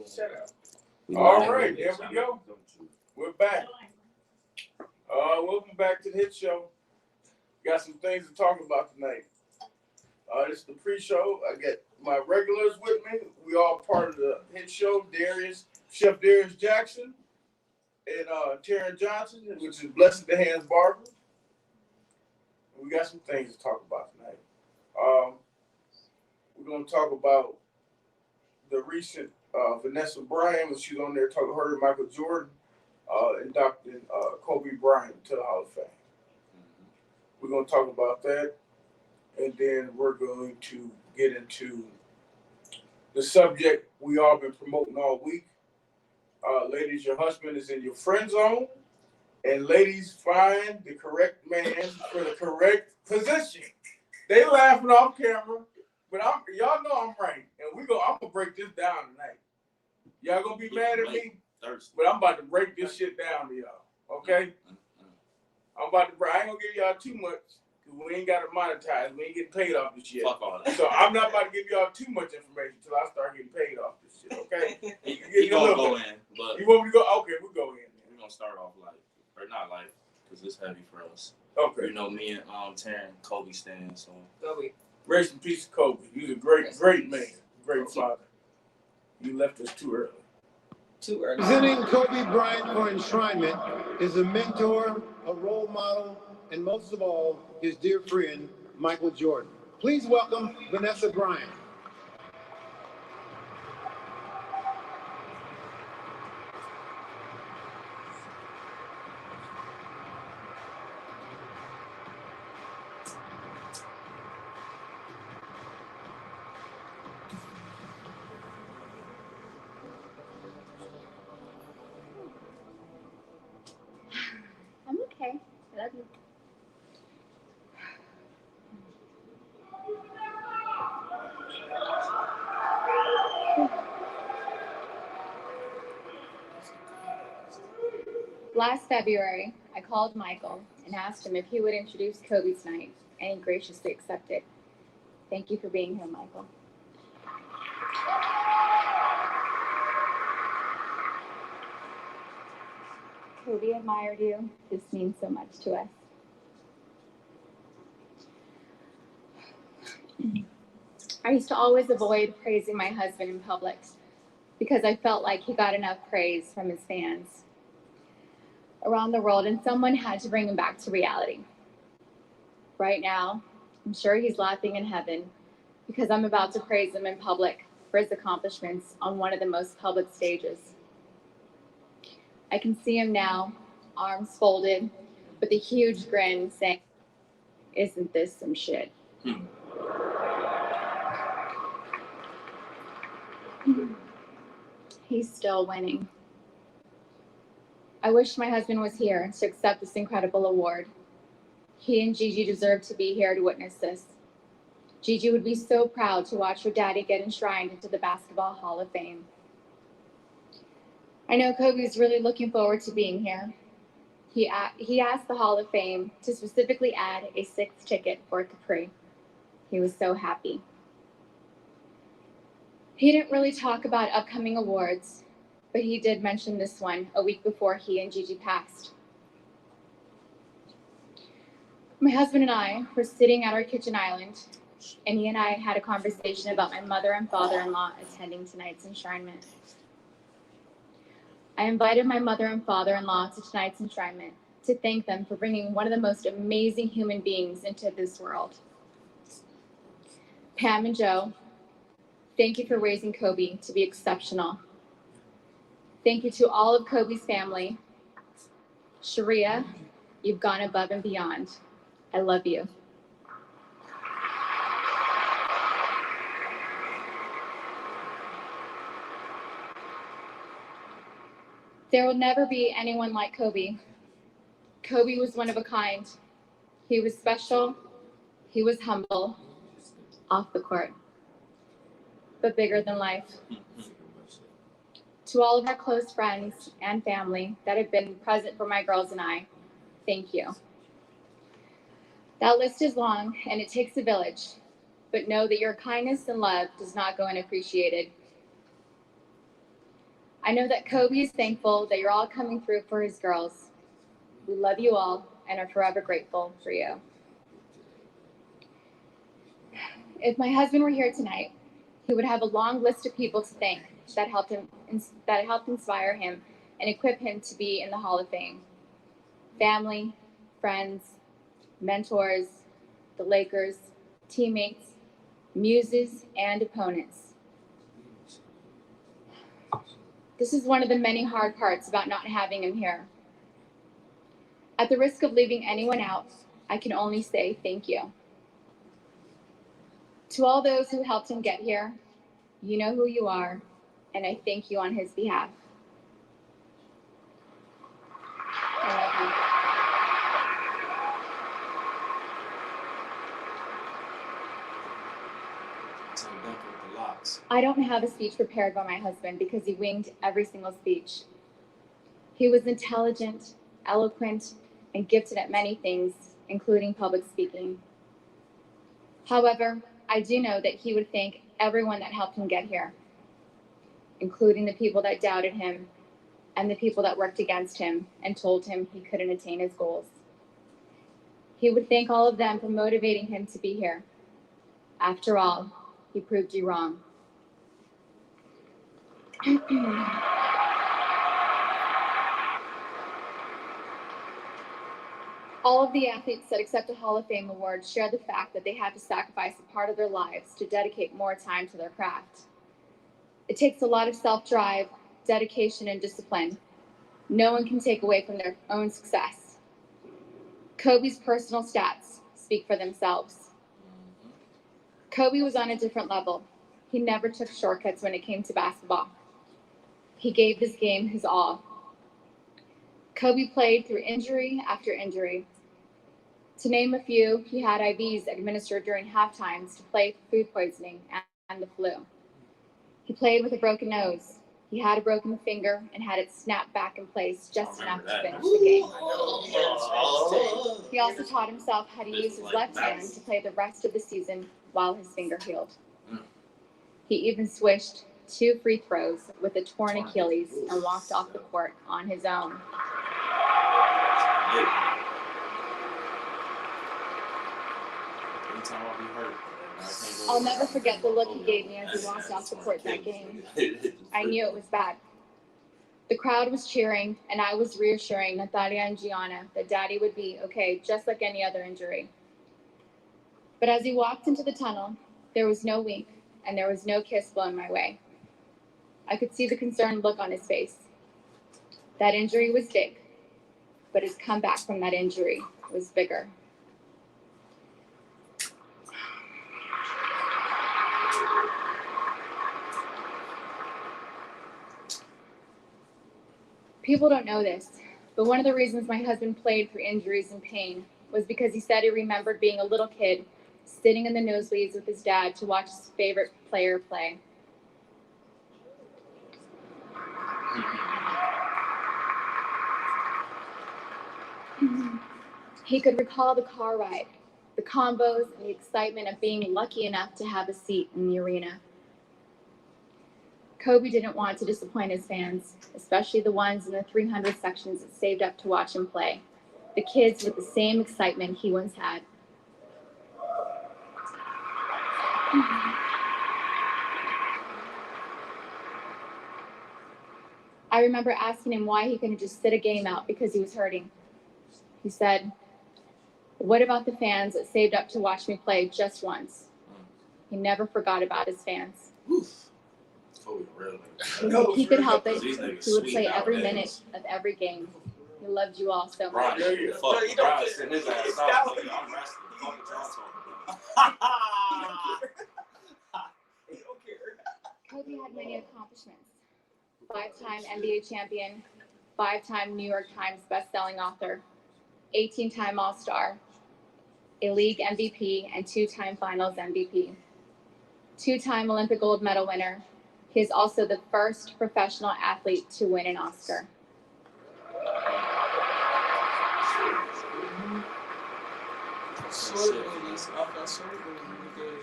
Shut up. All right, there we go. We're back. Welcome back to the Hit Show. Got some things to talk about tonight. This is the pre-show. I got my regulars with me. We all part of the Hit Show. Chef Darius Jackson, and Taryn Johnson, which is Blessed the Hands Barber. We got some things to talk about tonight. We're going to talk about the recent Vanessa Bryant, when she was on there talking her and Michael Jordan, inducting Kobe Bryant to the Hall of Fame. We're going to talk about that, and then we're going to get into the subject we all been promoting all week. Ladies, your husband is in your friend zone, and ladies, find the correct man for the correct position. They laughing off camera, but y'all know I'm right, and I'm gonna break this down tonight. Y'all gonna be mad at me, but I'm about to break this shit down to y'all. Okay? I ain't gonna give y'all too much, because we ain't got to monetize. We ain't getting paid off this shit. Fuck all that. So I'm not about to give y'all too much information until I start getting paid off this shit. Okay? You gonna go in, but you want me to go? Okay, we'll go in. We're gonna start off light, or not light, because it's heavy for us. Okay. You know, me and Taryn, Kobe stand, so. Kobe. Rest in peace, Kobe. He was a great man, great father. You left us too early. Too early. Presenting Kobe Bryant for enshrinement is a mentor, a role model, and most of all, his dear friend, Michael Jordan. Please welcome Vanessa Bryant. I'm okay. I love you. Last February, I called Michael and asked him if he would introduce Kobe tonight, and he graciously accepted. Thank you for being here, Michael. Kobe admired you. This means so much to us. I used to always avoid praising my husband in public because I felt like he got enough praise from his fans around the world, and someone had to bring him back to reality. Right now, I'm sure he's laughing in heaven because I'm about to praise him in public for his accomplishments on one of the most public stages. I can see him now, arms folded, with a huge grin, saying, "Isn't this some shit?" He's still winning. I wish my husband was here to accept this incredible award. He and Gigi deserve to be here to witness this. Gigi would be so proud to watch her daddy get enshrined into the Basketball Hall of Fame. I know Kobe's really looking forward to being here. He asked the Hall of Fame to specifically add a 6th ticket for Capri. He was so happy. He didn't really talk about upcoming awards, but he did mention this one a week before he and Gigi passed. My husband and I were sitting at our kitchen island, and he and I had a conversation about my mother and father-in-law attending tonight's enshrinement. I invited my mother and father-in-law to tonight's enshrinement to thank them for bringing one of the most amazing human beings into this world. Pam and Joe, thank you for raising Kobe to be exceptional. Thank you to all of Kobe's family. Sharia, you've gone above and beyond. I love you. There will never be anyone like Kobe. Kobe was one of a kind. He was special. He was humble. Off the court. But bigger than life. To all of our close friends and family that have been present for my girls and I, thank you. That list is long and it takes a village, but know that your kindness and love does not go unappreciated. I know that Kobe is thankful that you're all coming through for his girls. We love you all and are forever grateful for you. If my husband were here tonight, he would have a long list of people to thank that helped inspire him and equip him to be in the Hall of Fame. Family, friends, mentors, the Lakers, teammates, muses, and opponents. This is one of the many hard parts about not having him here. At the risk of leaving anyone out, I can only say thank you. To all those who helped him get here, you know who you are, and I thank you on his behalf. I love you. I don't have a speech prepared by my husband because he winged every single speech. He was intelligent, eloquent, and gifted at many things, including public speaking. However, I do know that he would thank everyone that helped him get here, including the people that doubted him and the people that worked against him and told him he couldn't attain his goals. He would thank all of them for motivating him to be here. After all, he proved you wrong. All of the athletes that accept a Hall of Fame award share the fact that they have to sacrifice a part of their lives to dedicate more time to their craft. It takes a lot of self-drive, dedication, and discipline. No one can take away from their own success. Kobe's personal stats speak for themselves. Kobe was on a different level. He never took shortcuts when it came to basketball. He gave this game his all. Kobe played through injury after injury. To name a few, he had IVs administered during half times to play food poisoning and the flu. He played with a broken nose. He had a broken finger and had it snapped back in place just enough to finish the game. He also taught himself how to use his left hand to play the rest of the season while his finger healed. He even swished 2 free throws with a torn Achilles and walked off the court on his own. I'll never forget the look he gave me as he walked off the court that game. I knew it was bad. The crowd was cheering, and I was reassuring Natalia and Gianna that Daddy would be okay, just like any other injury. But as he walked into the tunnel, there was no wink, and there was no kiss blown my way. I could see the concerned look on his face. That injury was big, but his comeback from that injury was bigger. People don't know this, but one of the reasons my husband played through injuries and pain was because he said he remembered being a little kid, sitting in the nosebleeds with his dad to watch his favorite player play. He could recall the car ride, the combos, and the excitement of being lucky enough to have a seat in the arena. Kobe didn't want to disappoint his fans, especially the ones in the 300 sections that saved up to watch him play, the kids with the same excitement he once had. I remember asking him why he couldn't just sit a game out because he was hurting. He said, "What about the fans that saved up to watch me play just once?" He never forgot about his fans. If he could help it, he would play every minute of every game. He loved you all so much. Kobe had many accomplishments. 5-time NBA champion, 5-time New York Times best-selling author, 18-time All-Star, a league MVP, and 2-time Finals MVP. 2-time Olympic gold medal winner. He is also the first professional athlete to win an Oscar.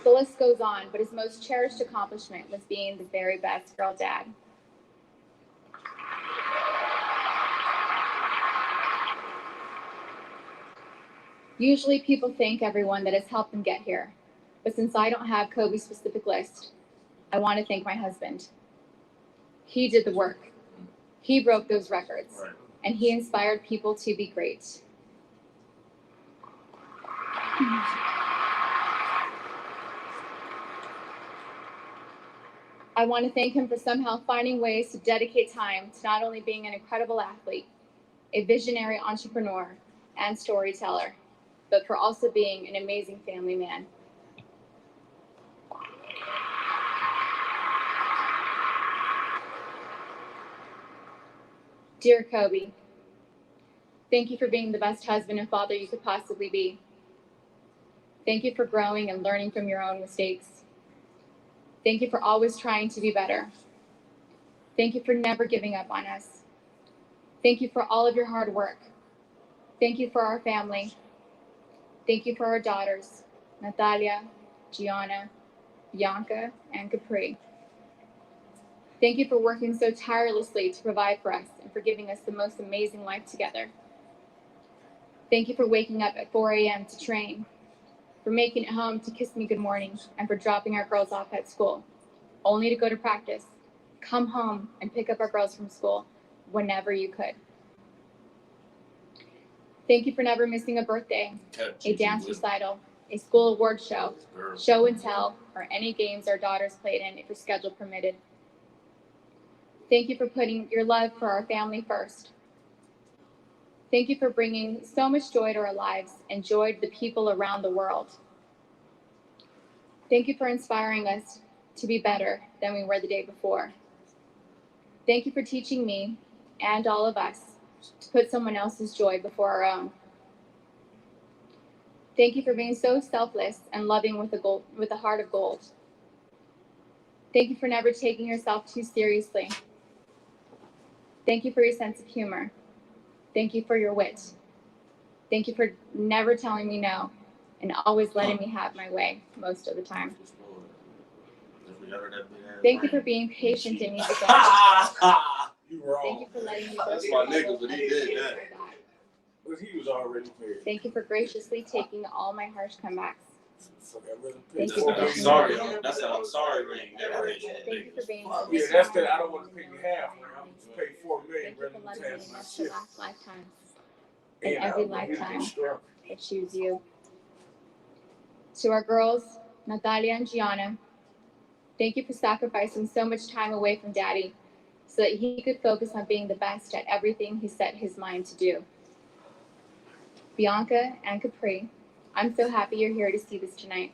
The list goes on, but his most cherished accomplishment was being the very best girl dad. Usually people thank everyone that has helped them get here, but since I don't have Kobe's specific list, I want to thank my husband. He did the work. He broke those records, Right. and he inspired people to be great. I want to thank him for somehow finding ways to dedicate time to not only being an incredible athlete, a visionary entrepreneur, and storyteller, but for also being an amazing family man. Dear Kobe, thank you for being the best husband and father you could possibly be. Thank you for growing and learning from your own mistakes. Thank you for always trying to be better. Thank you for never giving up on us. Thank you for all of your hard work. Thank you for our family. Thank you for our daughters, Natalia, Gianna, Bianca, and Capri. Thank you for working so tirelessly to provide for us and for giving us the most amazing life together. Thank you for waking up at 4 a.m. to train, for making it home to kiss me good morning, and for dropping our girls off at school, only to go to practice, come home, and pick up our girls from school whenever you could. Thank you for never missing a birthday, a dance recital, a school award show, show and tell, or any games our daughters played in if your schedule permitted. Thank you for putting your love for our family first. Thank you for bringing so much joy to our lives and joy to the people around the world. Thank you for inspiring us to be better than we were the day before. Thank you for teaching me and all of us to put someone else's joy before our own. Thank you for being so selfless and loving with a heart of gold. Thank you for never taking yourself too seriously. Thank you for your sense of humor. Thank you for your wit. Thank you for never telling me no and always letting me have my way most of the time. Thank you for being patient in me. You wrong. Thank you for letting me. That's my nigga, but he did that. But he was already married. Thank you for graciously taking all my harsh comebacks. Thank you for I'm being sorry. patient. That's an I'm sorry ring. Thank you for being. Yeah, that's that. I don't want to pay you half. I'm just pay $4 million. Thank you for rather loving than me half my enough to shit. last lifetimes. And And every I lifetime struck. I choose you. To our girls, Natalia and Gianna, thank you for sacrificing so much time away from Daddy so that he could focus on being the best at everything he set his mind to do. Bianca and Capri, I'm so happy you're here to see this tonight.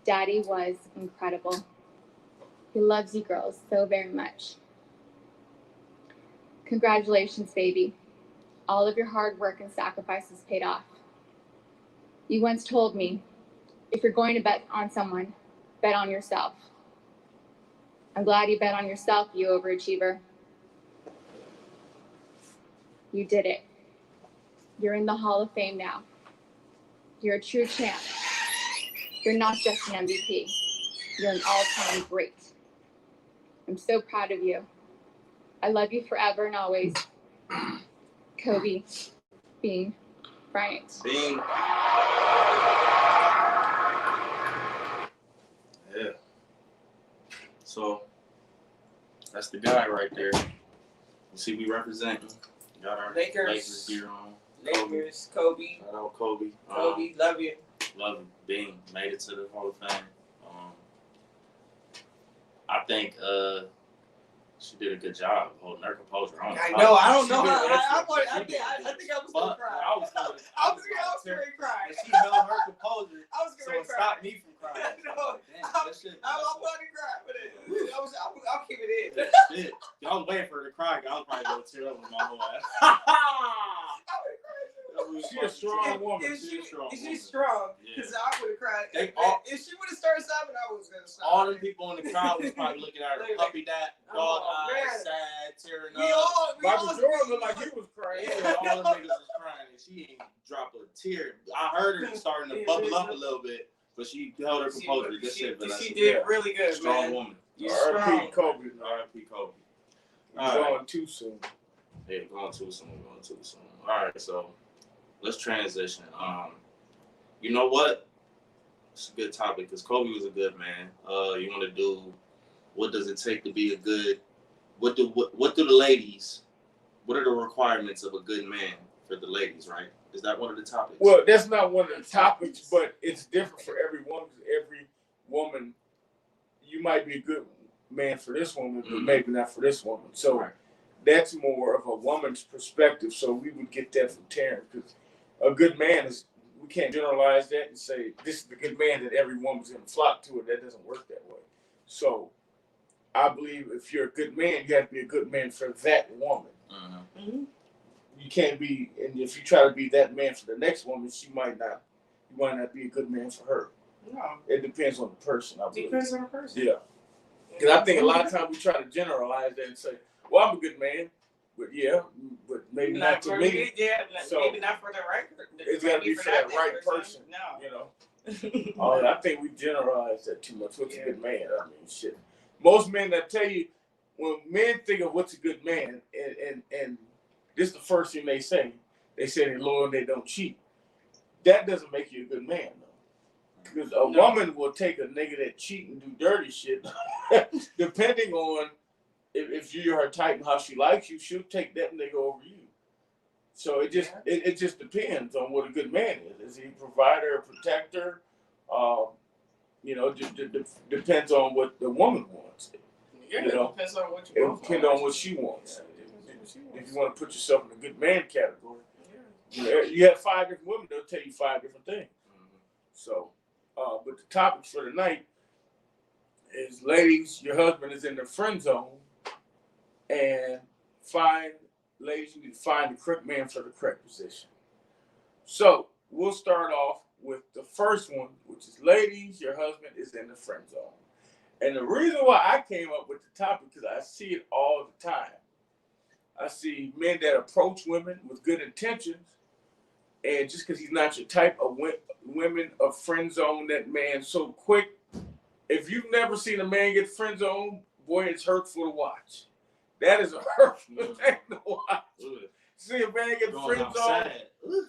Daddy was incredible. He loves you girls so very much. Congratulations, baby. All of your hard work and sacrifices paid off. You once told me, if you're going to bet on someone, bet on yourself. I'm glad you bet on yourself, you overachiever. You did it. You're in the Hall of Fame now. You're a true champ. You're not just an MVP. You're an all-time great. I'm so proud of you. I love you forever and always. Kobe, Bean, Bryant. Bean. Yeah. So that's the guy right there. You see, we representing. Got our Lakers gear on. Lakers, Kobe. Shout out Kobe. Kobe, love you. Love him. Bean made it to the Hall of Fame. I think she did a good job holding her composure. I know. I don't know how. I think I was gonna cry. I was gonna cry. She held her composure. I was So gonna it cry. stopped me from crying. No, Damn, that shit. I'm gonna cry, but I'll keep it in. Shit. I was waiting for her to cry. I was probably going to tear up with my whole ass. She a strong woman. She's strong. Because I would have cried. If she would have started sobbing, I was gonna stop. All them people in the crowd was probably looking at her puppy dog eyes, sad, tearing up. Michael Jordan looked like he was crying. Yeah, all them niggas was crying and she ain't drop a tear. I heard her starting to bubble up a little bit, but she held her composure. She did really good, strong man. woman. R.I.P. Kobe. R.I.P. Kobe. Going too soon. Yeah, going too soon. All right, so let's transition. You know what? It's a good topic because Kobe was a good man. You want to do what does it take to be a good? What do the ladies? What are the requirements of a good man for the ladies? Right? Is that one of the topics? Well, that's not one of the topics, but it's different for every woman. Every woman, you might be a good man for this woman, but maybe not for this woman. So that's more of a woman's perspective. So we would get that from Taryn, because a good man is. We can't generalize that and say this is the good man that every woman's going to flock to it. That doesn't work that way. So I believe if you're a good man, you have to be a good man for that woman. You can't be, and if you try to be that man for the next woman, you might not be a good man for her. No. It depends on the person. I believe. Depends on the person. Yeah. Because I think a lot of times we try to generalize that and say, well, I'm a good man. But maybe not to me. Yeah, so maybe not for the right person. It's got to be for that right person. No. You know. I think we generalize that too much. What's a good man? I mean, shit. Most men that tell you, when men think of what's a good man, and this is the first thing they say they're loyal and they don't cheat. That doesn't make you a good man, though. Because a woman will take a nigga that cheat and do dirty shit, depending on if you're her type and how she likes you, she'll take that nigga over you. So it just depends on what a good man is. Is he a provider, a protector? Just depends on what the woman wants. Yeah, it depends on what you want. It depends on what she wants. If you want to put yourself in a good man category, you have 5 different women, they'll tell you 5 different things. So, but the topic for tonight is, ladies, your husband is in the friend zone, and ladies, you need to find the correct man for the correct position. So we'll start off with the first one, which is, ladies, your husband is in the friend zone. And the reason why I came up with the topic, because I see it all the time. I see men that approach women with good intentions, and just because he's not your type of women of friend zone that man so quick. If you've never seen a man get friend zone, boy, it's hurtful to watch. That is a hurtful thing to watch. See a man get friend zone,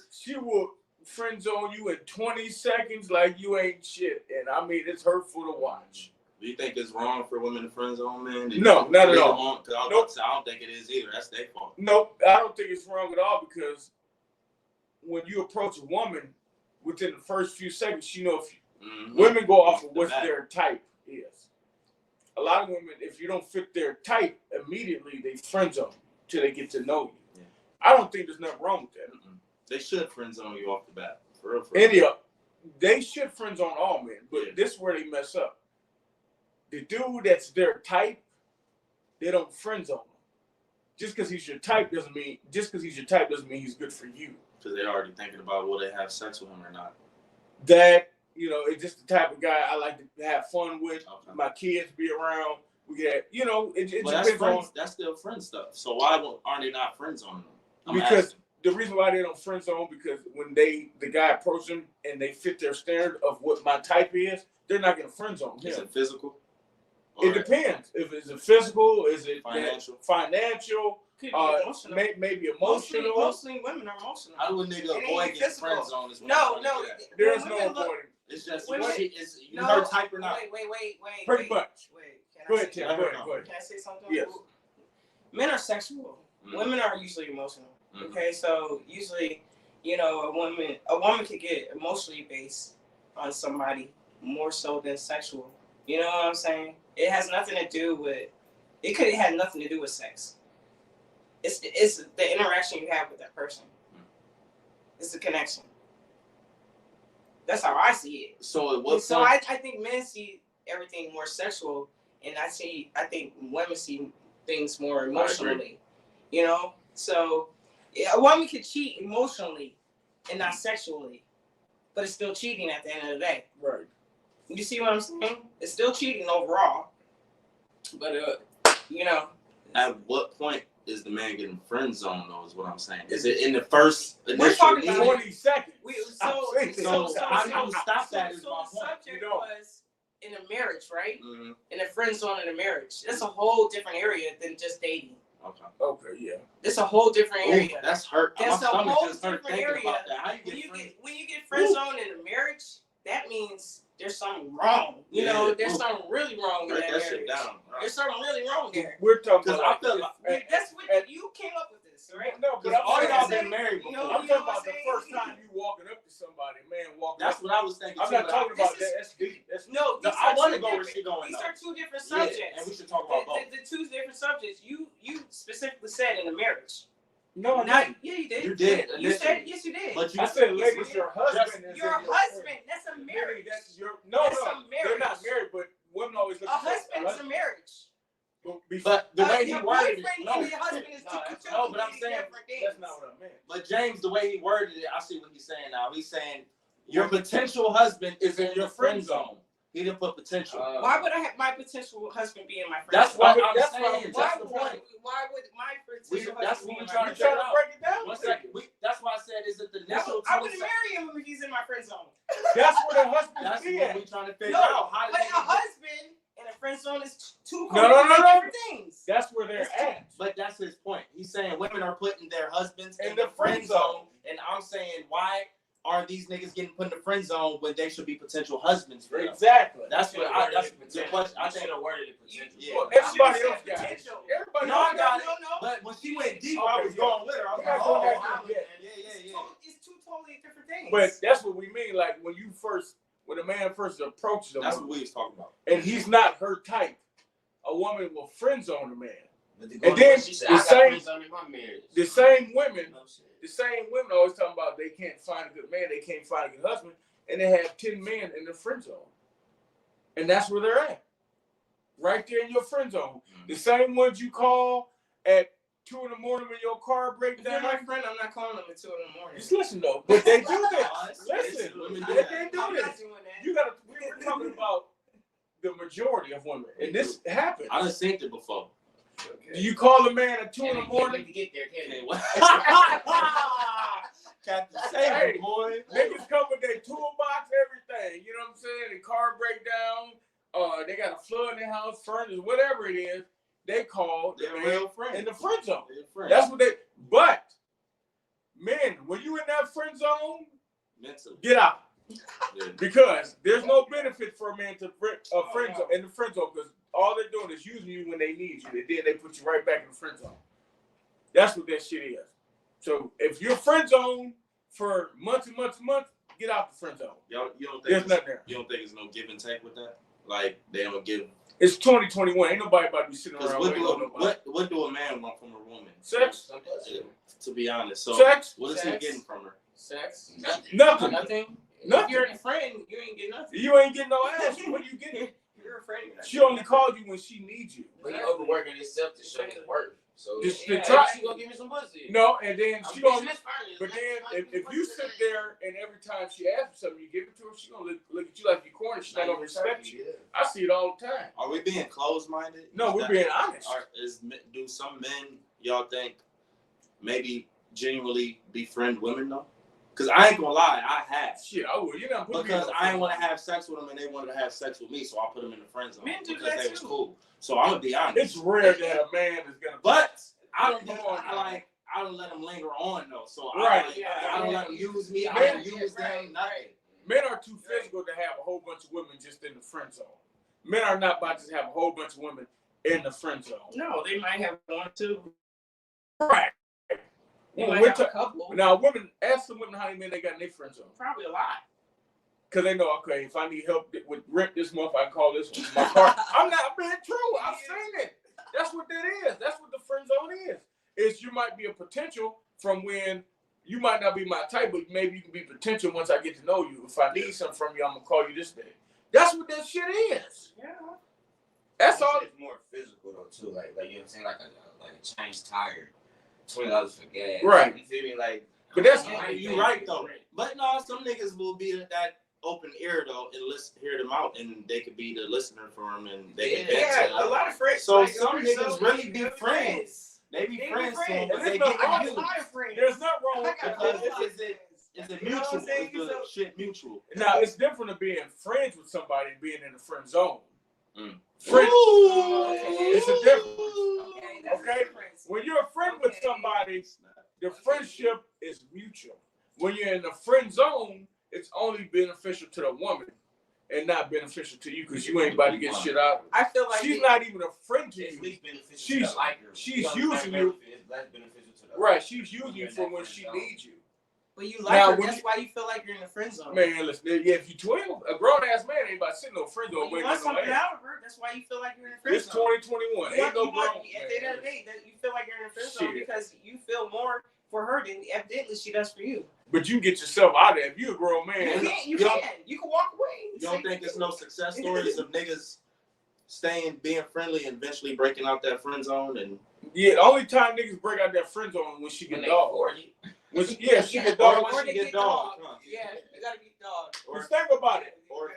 she will friend zone you in 20 seconds like you ain't shit. And I mean, it's hurtful to watch. Do you think it's wrong for women to friend zone men? No, not at all. I don't think it is either. That's their fault. Nope, I don't think it's wrong at all, because when you approach a woman, within the first few seconds, you know, if women go off of what their type is. A lot of women, if you don't fit their type, immediately they friend zone till they get to know you. Yeah. I don't think there's nothing wrong with that. They should friend zone you off the bat. For real. They should friend zone all men, but this is where they mess up. The dude that's their type, they don't friend zone him. Just because he's your type doesn't mean he's good for you. Because they're already thinking about will they have sex with him or not. That, it's just the type of guy I like to have fun with. Okay. My kids be around. We get, it depends on. That's still friend stuff. So why aren't they not friend zoning them? Because the reason why they don't friend zone, because when the guy approaches them and they fit their standard of what my type is, they're not going to friend zone him. Is it physical? It depends. If it's a physical, is it financial? Maybe emotional. Mostly women are emotional. How do a nigga avoid getting friend zone? No. There's no avoiding. It's just her type or not. Wait. Pretty much. Go ahead, Tim. Go ahead. Can I say something? Yes. Men are sexual. Women are usually emotional. Okay, so usually, a woman could get emotionally based on somebody more so than sexual. You know what I'm saying? It has nothing to do with. It could have had nothing to do with sex. It's the interaction you have with that person. It's the connection. That's how I see it. So I think men see everything more sexual, and I think women see things more emotionally. So a woman could cheat emotionally and not sexually, but it's still cheating at the end of the day. Right. You see what I'm saying? It's still cheating overall, but At what point is the man getting friend zoned, though, is what I'm saying. Is it in the first initial We're talking about 20 seconds. So how do you stop that is my point. The subject was in a marriage, right? In a friend zone in a marriage. That's a whole different area than just dating. Okay, yeah. It's a whole different area. That's hurt. That's My a stomach whole just hurt different thinking area. about that. How you When you get friend zoned in a marriage, that means there's something wrong. You know, there's something really wrong with that marriage. Shit down. There's something really wrong there. We're talking Because about. I feel like That's what you came up with this, right? No, but all y'all been married before. I'm talking about the first time you walking up to somebody, man walking. That's what I was thinking. I'm not talking about that. That's deep. No, I want to go where she's going. These are two different subjects. Yeah, and we should talk about both. The two different subjects. You specifically said in a marriage. No, not yeah, you did. You did. You said yes, you did. But you I said, ladies, your husband. Your husband. That's a marriage. That's your That's no. a marriage. They're not married, but women always look. A husband is a marriage. But the way he worded it, and your husband is no, but I'm saying that's not what I meant. But James, the way he worded it, I see what he's saying now. He's saying your potential husband is in your friend zone. He didn't put potential. Why would I have my potential husband be in my friend that's zone? what I'm saying. Why would my potential that's husband what be we're in my trying to friend figure zone? out. Break it down. 1 second. That's why I said, is it the initial? I wouldn't marry him if he's in my friend zone. That's where the husband That's is. what we're trying to figure out. How but a husband and a friend zone is two no. different things. That's where they're at. But that's his point. He's saying women are putting their husbands in the friend zone, and I'm saying, why are these niggas getting put in the friend zone when they should be potential husbands for them? Exactly. That's what that's the question. I should have worded it potential. Yeah. Well, everybody else got it. Everybody No, I else got it. it. But when she went deep, Okay, I was going with her. I was like, It's two totally different things. But that's what we mean. Like when a man first approaches a that's woman, what we was talking about. and he's not her type, a woman will friend zone a man. And then the same women always talking about they can't find a good man, they can't find a good husband, and they have 10 men in the friend zone. And that's where they're at. Right there in your friend zone. The same ones you call at 2 in the morning when your car breaks if you're down. my friend, I'm not calling them at 2 in the morning. Just listen though. But they do that. Listen. Women They do that. do I'm this. not doing that. You gotta we're talking about the majority of women. And this happens. I done seen it before. Do you call a man at 2 in the morning? to get there, can they? Captain Saber, boy. Niggas come with their toolbox, everything. You know what I'm saying? The car break down. They got a flood in their house, furnace, whatever it is. They call They're the real man friends. in the friend zone. Friends. That's what they. But men, when you in that friend zone, mentally. get out. Yeah. Because there's no benefit for a man to friend zone in the friend zone because all they're doing is using you when they need you. And then they put you right back in the friend zone. That's what that shit is. So if you're friend zone for months and months and months, get out the friend zone. You don't think There's nothing there. You don't think there's no give and take with that? Like they don't give. It's 2021. Ain't nobody about to be sitting around. What do a man want from a woman? Sex. To be honest, so Sex. what is he getting from her? Sex. Nothing. Nothing. Nothing. If you're a friend, you ain't getting nothing. You ain't getting no ass. What are you getting? You're a friend. She only called you when she needs you. But he overworking himself to show his worth. So Just yeah, to try. she gonna give me some pussy. No, and then she gonna. But But then if you sit there and every time she asks for something, you give it to her, she gonna look at you like you're corny. She's not gonna respect you. I see it all the time. Are we being closed-minded? No, we're being honest. Do some men y'all think maybe genuinely befriend women though? Because I ain't gonna lie, I have. Shit, I would. You know, Because I didn't want to have sex with them and they wanted to have sex with me, so I put them in the friend zone Men do because that they was too. cool. So I'm gonna be honest. It's rare that a man is gonna. But I don't let them linger on though. So Right. I don't let them use me. I Men- don't use them. Nothing. Men are too physical to have a whole bunch of women just in the friend zone. Men are not about to have a whole bunch of women in the friend zone. No, they might have one or two. Right. They Well, might we're have a couple. Now, women, ask some women how many men they got in their friend zone. Probably a lot. Because they know, okay, if I need help with rent this month, I can call this one. My car. I'm not being true. I've seen it. That's what that is. That's what the friend zone is. Is you might be a potential from when you might not be my type, but maybe you can be potential once I get to know you. If I need something from you, I'm going to call you this day. That's what that shit is. Yeah. That's all. It's more physical though too. Like you know what I'm saying, like a changed tire, $20 for gas. Right. You feel me? Like, But that's You right though. But no, some niggas will be that open ear though and hear them out, and they could be the listener for them, and they can Yeah, vent to a lot of friends. So like, some friends, niggas so really be friends. They be friends to them, but they get confused. There's nothing wrong with Because that. is it mutual? Is the shit mutual? Now, it's different than being friends with somebody and being in the friend zone. Mm. Friends. Ooh. It's a difference. Okay, that's Okay, when you're a friend with somebody, the friendship is mutual. When you're in the friend zone, it's only beneficial to the woman and not beneficial to you because you ain't about to get shit out. I feel like she's not even a friend to It's you. least beneficial She's to like her. she's using you. It's less beneficial to the Right, she's using you for when she needs you. But you like Now, her, that's why you feel like you're in the friend zone. Man, listen, yeah, if you 12, a grown ass man ain't about sitting no friend zone You waiting want on no something ass. out of her, that's why you feel like you're in the friend It's zone. 2021. Ain't no grown. At the end of the day, that you feel like you're in the friend zone Shit. because you feel more for her than evidently she does for you. But you get yourself out of there. If you a grown man, You can walk away. You don't think there's no success stories of niggas being friendly and eventually breaking out that friend zone? And yeah, the only time niggas break out that friend zone when she get dog. When she get dog. Or when she get dog. Yeah, you gotta get dog. Or think about it. Or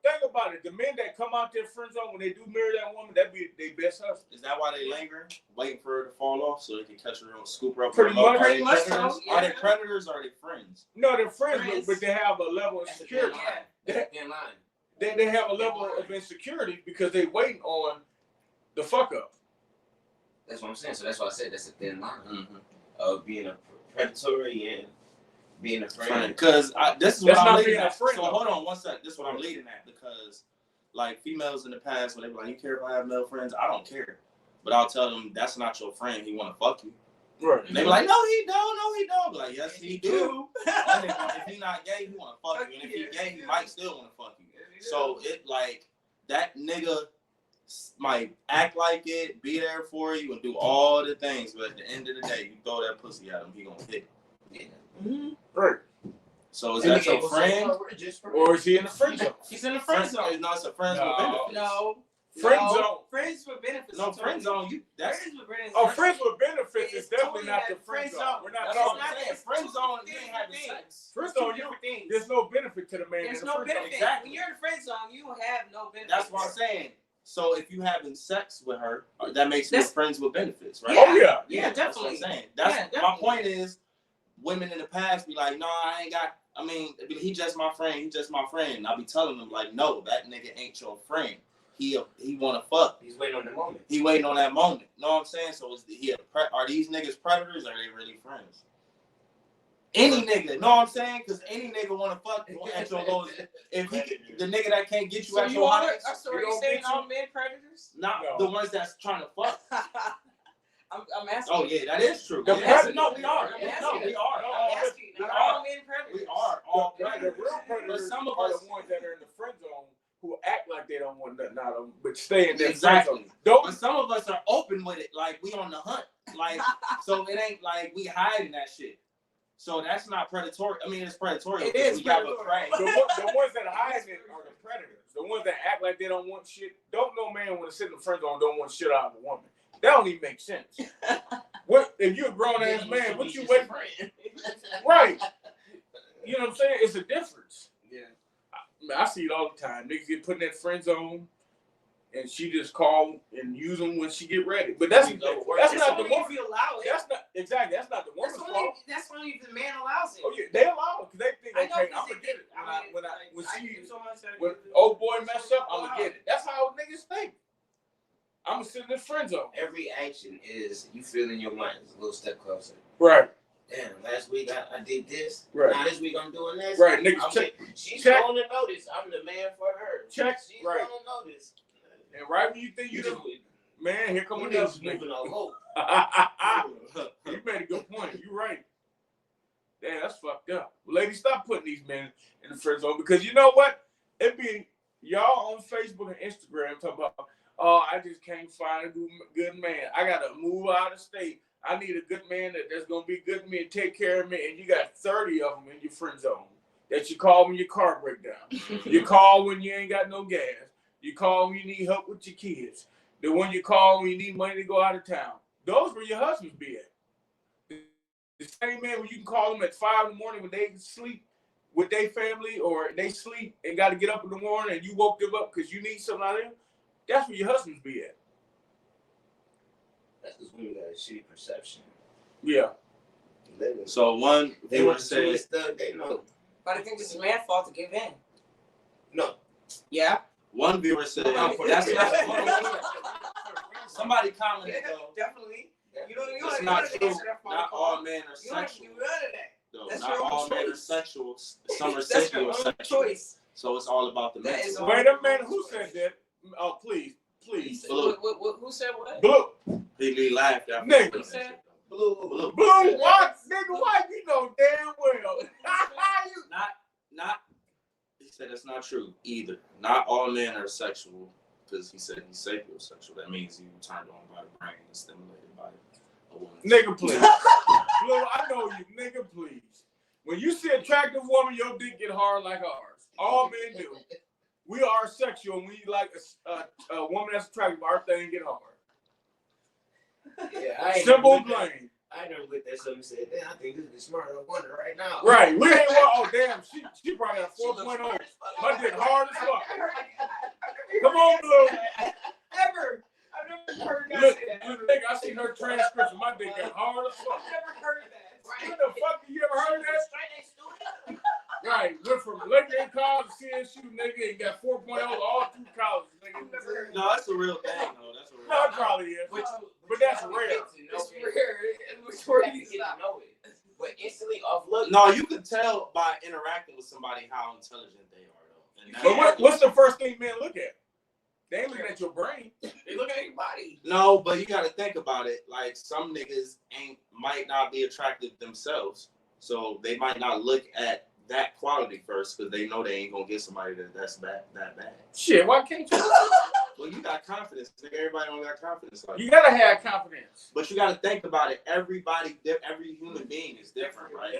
Think about it. The men that come out their friend zone when they do marry that woman, that be their best husband. is that why they linger, waiting for her to fall off so they can catch her and scoop her up? Pretty much. Are they Pretty much predators? so, yeah. Are they predators or are they friends? No, they're friends. But they have a level of security. That's a thin line. They have a level of insecurity because they waiting on the fuck up. That's what I'm saying. So that's why I said that's a thin line Mm-hmm. of being a predatory and being a friend. Because this is what That's I'm not leading being a at. friend, So though. hold on one sec. This is what I'm leading at because, like, females in the past, when they be like, "You care if I have male friends?" I don't care, but I'll tell them that's not your friend. He want to fuck you. Right. And they be like, "No, he don't. No, he don't." Be like, "Yes, he do." And if he not gay, he want to fuck you. And if he gay, he might still want to fuck you. So it like that nigga might act like it, be there for you, and do all the things, but at the end of the day, you throw that pussy at him, he gonna hit. Yeah. Mm-hmm. Right. So is that your friend? Or is he in the friend zone? He's in the friend zone. No, it's a friends No. with benefits. No. Friend zone. Friends with benefits. No, friend zone. That's Friends with benefits. Oh, friends with benefits is It's definitely totally not the that friend friend zone. zone. We're not that's talking what I'm saying. Friend zone, you ain't having sex. friend zone. There's no benefit to the man. There's in the no friend zone. benefit. Exactly. When you're in the friend zone, you have no benefit. That's what I'm saying. So if you having sex with her, that makes you friends with benefits, right? Oh yeah. Yeah, That's what definitely. I'm saying. That's Yeah, my definitely. point is, women in the past be like, "No, I ain't got." I mean, he just my friend. He just my friend. And I be telling them like, "No, that nigga ain't your friend. He wanna fuck. He's waiting on the moment. He waiting on that moment." Know what I'm saying? So are these niggas predators? Or are they really friends? Any nigga, know what I'm saying? Because any nigga wanna fuck at your lowest. If the nigga that can't get you So at you your all highest, are you saying all men predators? not No. the ones that's trying to fuck. I'm asking. Oh yeah, that is true. The Yeah. predators. No, we are. I'm No, asking. we are. I'm asking. We Are are. all men predators? We are all The predators. real predators But some of are us, the ones that are in the friend zone who act like they don't want nothing out of them, but stay in their exactly. friend zone. Don't. But some of us are open with it, like we on the hunt, like so it ain't like we hiding that shit. So that's not predatory. I mean, it's predatory. It is We have a predatory. prey. The ones that hide it are the predators. The ones that act like they don't want shit. Don't no man want to sit in the friend zone don't want shit out of a woman. That don't even make sense. What if you're a grown ass man? What you wait? Right. You know what I'm saying? It's a difference. Yeah. I see it all the time. Niggas get put in that friend zone, and she just call and use them when she get ready. But that's not the only woman. if you allow it. That's not exactly. That's not the woman's fault. That's only if the man allows it. Oh yeah, they allow it because they think, I know, okay, because I'm gonna they get it think- when old boy mess up, I'm gonna get it. That's how niggas think. I'm gonna sit in this friend zone. Every action is you feel in your mind. It's a little step closer. Right. Damn, last week I did this. Right. Now this week I'm doing this. Right, niggas check. She's check. gonna notice. I'm the man for her. Check. She's Right. gonna notice. And right when you think you man, here come another moving nigga. on low. You made a good point. You're right. Damn, that's fucked up. Ladies, stop putting these men in the friend zone because you know what? It be y'all on Facebook and Instagram talking about, oh, I just can't find a good man. I gotta move out of state. I need a good man that's gonna be good to me and take care of me. And you got 30 of them in your friend zone that you call when your car break down. You call when you ain't got no gas. You call when you need help with your kids. The one you call when you need money to go out of town. Those where your husbands be at. The same man when you can call them at 5 in the morning when they sleep with their family or they sleep and got to get up in the morning and you woke them up because you need something out of them. That's where your husbands be at. That's because women got a shitty perception. Yeah. So one They viewer want to say said, stuff. They know. But I think it's man's fault to give in. No. Yeah. one viewer said, Oh, that's somebody commented though. Definitely. You don't That's have not to true. answer that phone Not call. all men are You don't have to do sexual. none of that. No, That's not your own all men are choice. sexual. Some are That's your own sapiosexual. choice. So it's all about the That is mental. all- Wait a minute, who said that? Oh, please. Blue. Who said what? Blue. He laughed after Nigga. he said that. Blue. Blue. Blue, what? Nigga, why you know damn well? Not. He said that's not true either. Not all men are sexual because he said he's sapiosexual. That means you turned on by the brain and stimulated by a woman. Nigga, please. Blue, I know you. Nigga, please. When you see an attractive woman, your dick get hard like ours. All men do. We are sexual. When you like a woman that's attractive, our thing get hard. Yeah, I ain't Simple never looked at- plain. I never looked at something and said, damn, I think this is smarter than Wonder right now. Right. We ain't oh damn, she probably got a 4.0. My dick hard as fuck. Come on, Blue. Ever. I've never heard that Look, say that. nigga, I seen her transcription. My dick got hard as fuck. I've never heard that. What the fuck? You ever heard of that? Right. Went from Lincoln College to CSU, nigga, and got 4.0 all through college, nigga. No, that's a real thing, though. That's a real No, it thing. probably is. But that's rare. It's rare. It's where you stop. But instantly off look. No, you can tell by interacting with somebody how intelligent they are, though. And But what's the first thing men look at? They ain't looking at your brain. They look at your body. No, but you got to think about it. Like some niggas might not be attractive themselves, so they might not look at that quality first because they know they ain't gonna get somebody that's that bad. Shit, why can't you? Well, you got confidence. Nigga, everybody don't got confidence like You that. gotta have confidence. But you got to think about it. Every human being is different, right?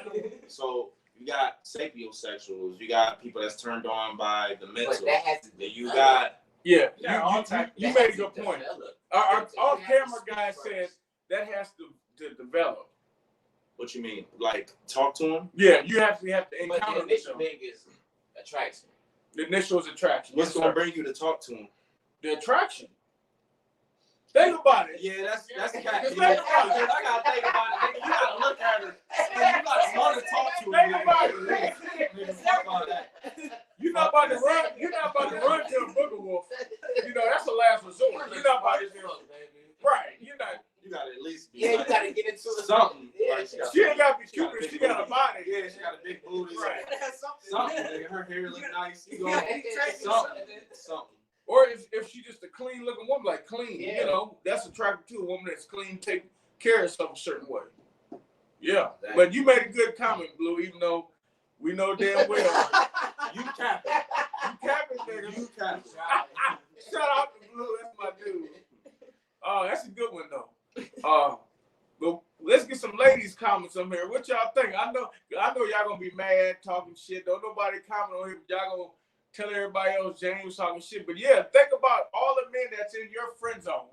So you got sapiosexuals. You got people that's turned on by the mental. But that has to Then you develop. got Yeah, Yeah, all type- you that made a has to good point. develop. Our You off-camera have to guy speak said first. that has to develop. what you mean? Like talk to them. Yeah, you have to But the encounter initial them. thing is attraction. The initial is attraction. What's Yes, gonna sir. bring you to talk to them? The attraction. Think about it. Yeah, that's Just cat. think Yeah, about it. I gotta think about it. Nigga. You gotta look at her. And you gotta want to talk to her. Think about it. Nigga, fuck all that. You're not about to run. You're not about to run to a booger wolf. You know that's the last resort. You're not about to do right. You're not. You gotta at least be Yeah, you like, gotta get into it. something. Yeah. Like, She ain't got to be She got a cute. big She got a booty. body. Yeah, she got a big booty. Right. Something. Nigga. Her hair look nice. You Yeah, go. Something. Or if she's just a clean looking woman, like clean, Yeah. you know, that's attractive to a woman that's clean, take care of herself a certain way. Yeah. Exactly. But you made a good comment, Blue, even though we know damn well You capping. you capping, nigga. You capping. Shout out to Blue, that's my dude. That's a good one though. But let's get some ladies' comments on here. What y'all think? I know y'all gonna be mad talking shit. Don't nobody comment on here, but y'all gonna tell everybody else James talking shit. But yeah, think about all the men that's in your friend zone.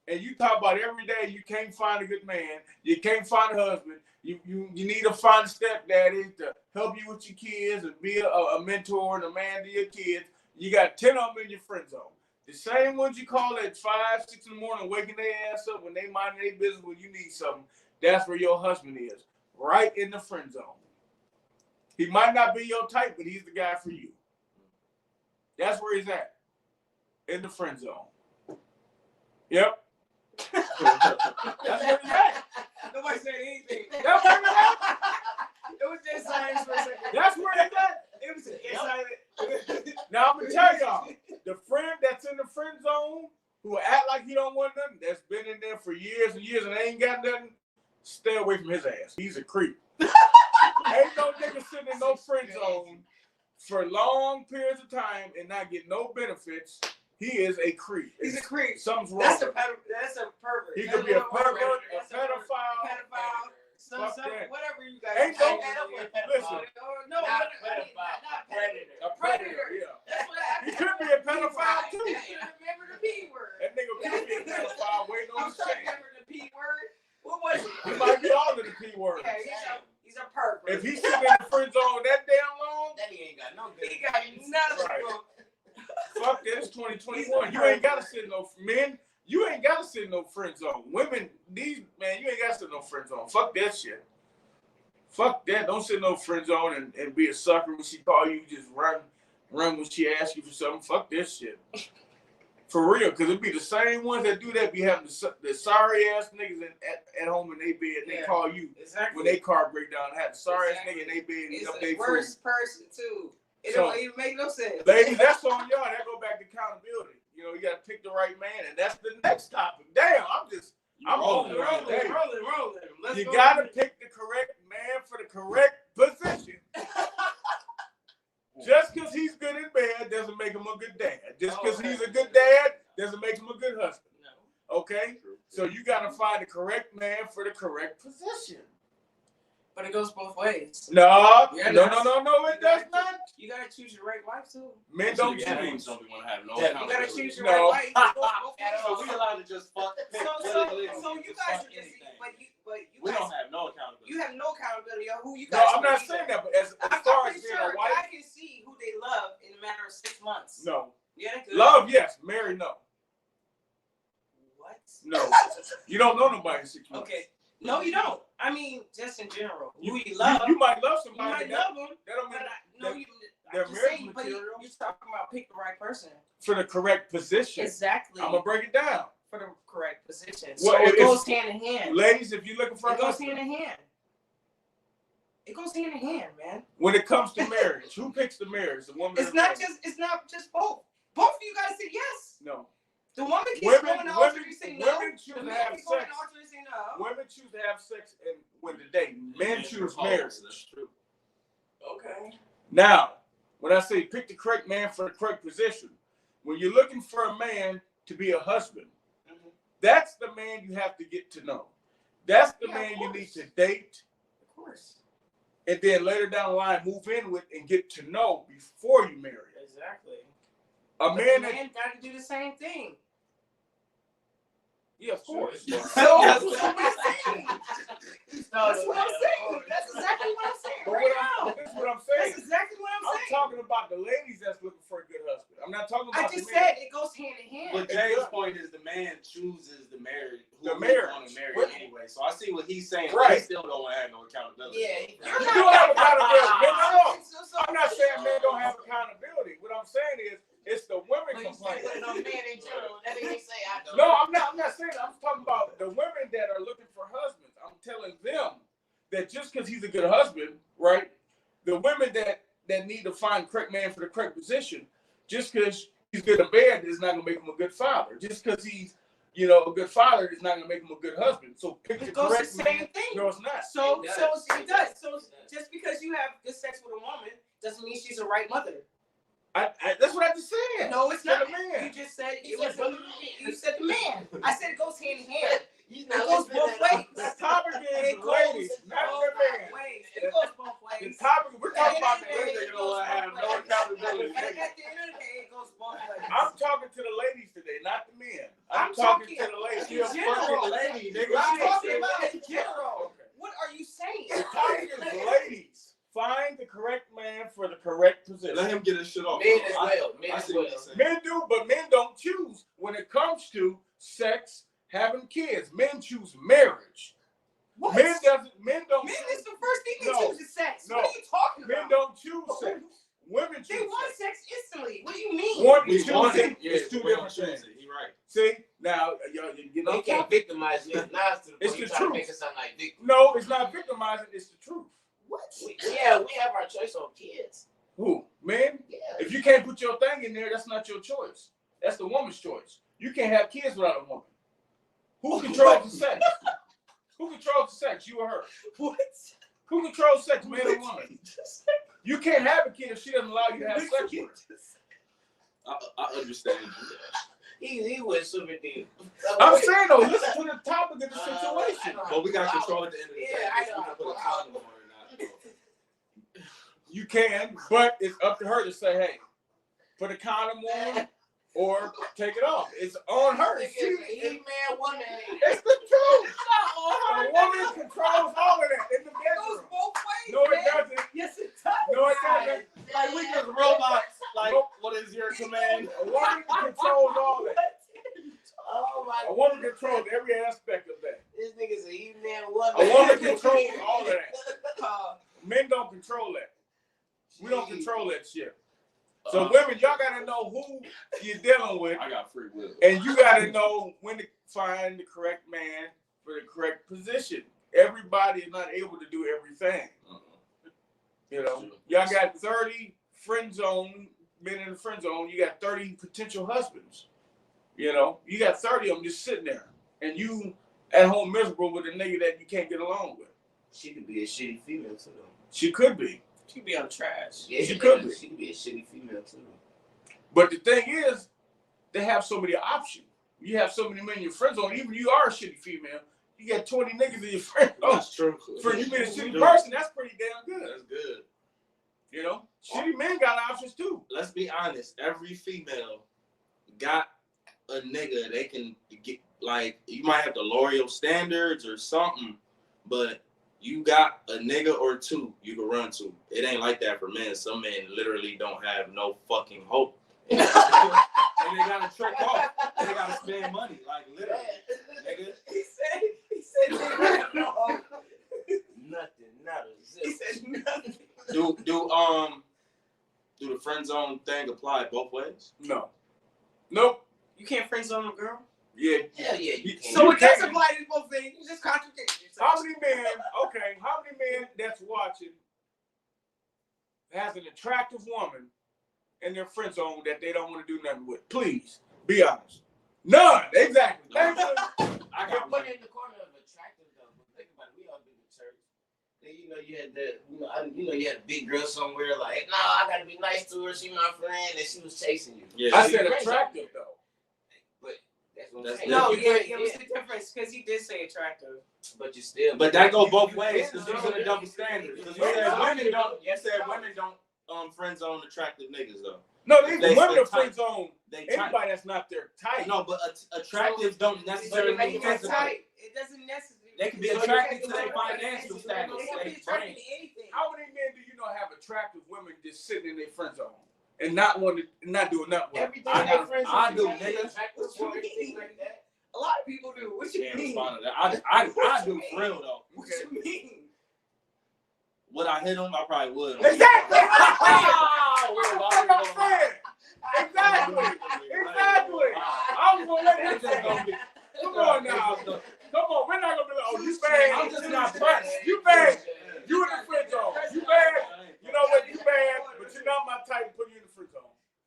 And you talk about every day you can't find a good man, you can't find a husband, you need to find a stepdaddy to help you with your kids and be a mentor and a man to your kids. You got 10 of them in your friend zone. The same ones you call at 5, 6 in the morning, waking their ass up when they mind their business when you need something. That's where your husband is, right in the friend zone. He might not be your type, but he's the guy for you. That's where he's at, in the friend zone. Yep. That's where he's at. Nobody said anything. That's where he's at. It was just silence for a second. That's where he's at. It was silent. Now I'm gonna tell y'all, the friend that's in the friend zone who act like he don't want nothing, that's been in there for years and years and ain't got nothing, stay away from his ass. He's a creep. Ain't no nigga sitting in no friend zone for long periods of time and not get no benefits. He is a creep. He's a creep. Something's wrong. That's a pervert. He could be a pervert, a pedophile. Pedophile. Fuck that. Whatever you guys. Ain't no Listen. listen. No, Not not predator. A predator, yeah. That's what He happened. could be a pedophile too. Remember the P word. That nigga could be a pedophile waiting on I'm the sorry, chain. remember the P word? What was it? He might be all of the P words. Yeah, he's a pervert. If he's sitting in the friend zone that damn long, That nigga ain't got no good. he got none of Right. them. fuck that. It's 2021. You ain't gotta sit in no men. You ain't gotta sit in no friend zone. Women, you ain't gotta sit in no friend zone. Fuck that shit. Fuck that. Don't sit in no friend zone and be a sucker when she call you. Just run when she asks you for something. Fuck this shit. For real, because it be the same ones that do that be having the sorry ass niggas at home in their bed, and they Yeah. call you Exactly. when they car break down. Have sorry ass Exactly. nigga in their bed and It's up the their worst person too. It So- don't even make no sense. Ladies, that's on y'all. That go back to accountability. You know, you got to pick the right man, and that's the next topic. Damn, I'm rolling, on today. rolling. Let's You go. gotta pick the correct man for the correct position. Just because he's good in bed doesn't make him a good dad. Just because he's a good dad doesn't make him a good husband. No. Okay? So you gotta find the correct man for the correct position. But it goes both ways. No, Yeah, no, You it does gotta- not. You gotta choose your right wife too. Men don't James choose. don't want to have no Yeah, You gotta accountability. choose your No. right wife. It goes both ways. So we allowed to just fuck. So you guys are just, but you We guys, don't have no accountability. you have no accountability on who you No, guys. I'm not are saying either. that, but as I'm far pretty as being sure a wife, I can see who they love in a matter of 6 months. no. Yeah, they could. Love, yes. Marry, no. What? No. You don't know nobody in 6 months. Okay. No, you don't. I mean, just in general, who you You love. might love You somebody. might that, love them, that don't but mean no, that you. they're I'm just marriage saying, but material. you're talking about pick the right person. For the correct position. Exactly. I'm gonna break it down. For the correct position. Well, So it if- goes hand in hand. Ladies, if you're looking for a It goes husband, hand in hand. It goes hand in hand, man. when it comes to marriage, who picks the marriage? The woman. or It's the not man? just. It's not just both. Both of you guys said yes. No. The woman keeps Women- going to alter women- and say no. women choose The to man have keeps going sex. to alter and say no. Women choose to have sex and when to date. Men choose propose. marriage. That's true. Okay. Now, when I say pick the correct man for the correct position, when you're looking for a man to be a husband, Mhm. that's the man you have to get to know. That's the Yeah, man of you course. need to date, Of course. and then later down the line move in with and get to know before you marry. Exactly. A But man the that, man got to do the same thing. yeah, of course. So that's what I'm saying. That's what I'm Oh, saying. That's exactly what I'm saying But right what now. that's what I'm That's saying. exactly what I'm I'm saying. talking about the ladies that's looking for a good husband. I'm not talking I about just the men. said it goes hand in hand. But James' point is the man chooses the marriage. The Who marriage. want to marry What- anyway. So I see what he's saying. Right. He still don't want to have no accountability. Yeah. You do have accountability. No. So I'm not saying men don't have accountability. What I'm saying is it's the women But you complaining. say no man in general. That ain't say I don't. No, I'm not saying that. I'm talking about the women that are looking for husbands. I'm telling them that just because he's a good husband, right? The women that need to find the correct man for the correct position, just because he's good in bed is not gonna make him a good father. Just because he's a good father is not gonna make him a good husband. So pick the It goes the correct same man. thing. No, it's not. So It so does. it does. So just because you have good sex with a woman doesn't mean she's a right mother. That's what I just said. No, it's For the not. man. You just said He it said was for the you said the man. I said it goes hand in hand. He's It goes both ways. The topic is It the ladies, goes not both the man. ways. It goes both The ways. topic, we're talking about the At the ladies. end They don't have no accountability. At the end of the day, it goes both ways. I'm talking to the ladies today, not the men. I'm I'm talking talking to the ladies. in general. lady, nigga. I'm Shit. talking about in general. Okay. What are you saying? The topic is ladies. Find the correct man for the correct position. Let him get his shit off. Men as well. Men I as see well. what you're saying. Men do, but men don't choose when it comes to sex, having kids. Men choose marriage. What? Men don't. Men is the first thing they No. choose is sex. No. What are you talking Men about? don't choose sex. Women They choose want sex. sex instantly. What do you mean? One We is want choosing. it. Yeah, It's two we don't different choose things. it. He right. See, now you know. They can't victimize you. Now it's to the It's point you the try to truth. make it sound like victim. No, it's not victimizing. It's the truth. What? We have our choice on kids. Who? Men? Yeah. If you can't put your thing in there, that's not your choice. That's the woman's choice. You can't have kids without a woman. Who controls the sex? Who controls the sex? You or her? What? Who controls sex, man or woman? You can't have a kid if she doesn't allow you to have sex with her. I understand you. He went super deep. I'm saying though, listen to the topic of the situation. But we got control at the end of the day. Yeah, I if know. we can put a condom on or not. You can, but it's up to her to say, hey, put a condom on or take it off. It's on her. It's It's man, woman. the truth. A woman controls all of that in the It goes bedroom. both ways. No, it man. doesn't. Yes, it does. No, it doesn't. Like we just robots. Like, what is your command? A woman controls all that. Oh my A woman controls every aspect of that. This nigga's a he man, woman. A woman controls all of that. Uh, Men don't control that. We don't control that shit. So Uh, women, y'all gotta know who you're dealing with, I got free will. and you gotta know when to find the correct man for the correct position. Everybody is not able to do everything. You know, y'all got 30 friend zone men in the friend zone. You got 30 potential husbands. You know, you got 30 of them just sitting there, and you at home miserable with a nigga that you can't get along with. She could be a shitty female too, though. She could be. She be on trash. Yeah, She could be. She could be a shitty female too. But the thing is, they have so many options. You have so many men in your friend zone. Even you are a shitty female. You got 20 niggas in your friend zone. That's true. For you being a shitty person, that's pretty damn good. That's good. You know, shitty men got options too. Let's be honest. Every female got a nigga they can get. Like, you might have to lower your standards or something, but you got a nigga or two you can run to. It ain't like that for men. Some men literally don't have no fucking hope. And they gotta trick off. They gotta spend money. Like, literally. Nigga. He said no. Nothing, not a zip. He said nothing. Do the friend zone thing apply both ways? No. Nope. You can't friend zone a girl? Yeah. Hell yeah, you can. So it does apply to both things. You just contradict yourself. How many men, okay, how many men that's watching has an attractive woman in their friend zone that they don't want to do nothing with? Please, be honest. None. Exactly. Thank you. I got put in the corner of attractive though. But think about it, we all been to church. Then you had that, you had a big girl somewhere like, no, I gotta be nice to her. She my friend, and she was chasing you. Yeah. I said attractive though. But that's what I'm That's saying. No, You what's the difference? Because he did say attractive. But you still. But that go both you ways been because these are the double standards. Because you said women don't friend zone attractive niggas though. No, they women stay are friend tight. zone. They tight. Anybody that's not their type. No, but attractive don't necessarily But mean it doesn't physical. it doesn't necessarily. They can be attracted to their financial status. They can be They attracted brain. to anything. How many men do you know have attractive women just sitting in their friend zone and not not doing nothing with? Everything I they friends I with do, you, nigga. attractive women, things like that. A lot of people do. What you Can't mean? respond to that. I do for real though. What you mean? Would I hit him? I probably would. Exactly. That's That's what I'm saying. Exactly. Exactly. I was gonna let him say. Come on now. Come on. We're not gonna be like, oh, you bad. I'm just not pressed. You bad. You in the friend zone. You bad. You know what? You bad, but you're not my type to put you in the friend zone.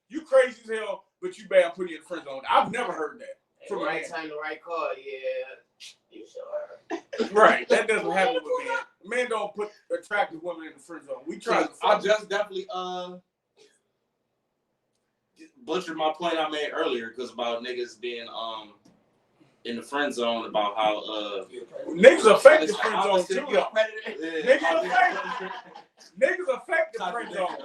You crazy as hell, but you bad. I'm putting you in the friend zone. I've never heard that. From the right time, the right call, yeah. You sure? Right. That doesn't happen with men. Men don't put attractive women in the friend zone. We try to. I just definitely butchered my point I made earlier because about niggas being in the friend zone about how niggas affect the friend zone too. Though. Yeah, Niggas affect the friend zone.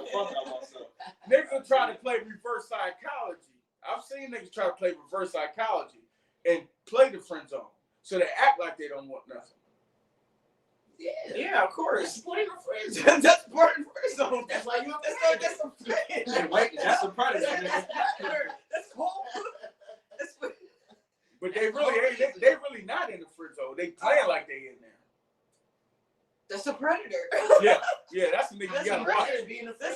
Niggas are trying to play reverse psychology. I've seen niggas try to play reverse psychology and play the friend zone. So they act like they don't want nothing. Yeah, of course. That's part of the friend zone. That's part of the friend zone. That's why you That's a friend. That's a predator. That's whole. That's what. But they really ain't. They really not in the friend zone. They playing like they in there. That's a predator. Yeah, that's the nigga you gotta watch.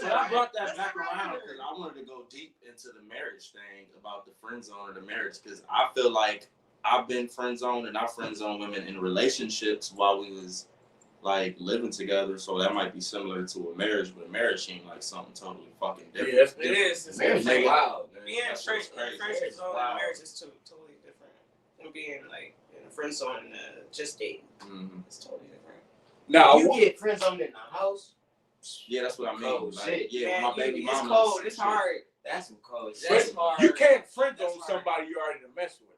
But I brought that back around because I wanted to go deep into the marriage thing about the friend zone or the marriage because I feel like I've been friend zoned and I friend zoned women in relationships while we was like living together. So that might be similar to a marriage, but a marriage seems like something totally fucking different. Yeah, It is. It's Marriage different. is wild, man. Being in friendship zone Wow. and marriage is totally different than being like in a friend zone and just dating. Mm-hmm. It's totally different. Now You get friend zoned in the house. Yeah, that's what I mean. Cold Like, shit. yeah, Man, my baby it's mama. cold. It's hard. That's some cold shit. That's hard. you can't friend zone That's hard. somebody you already done messed with.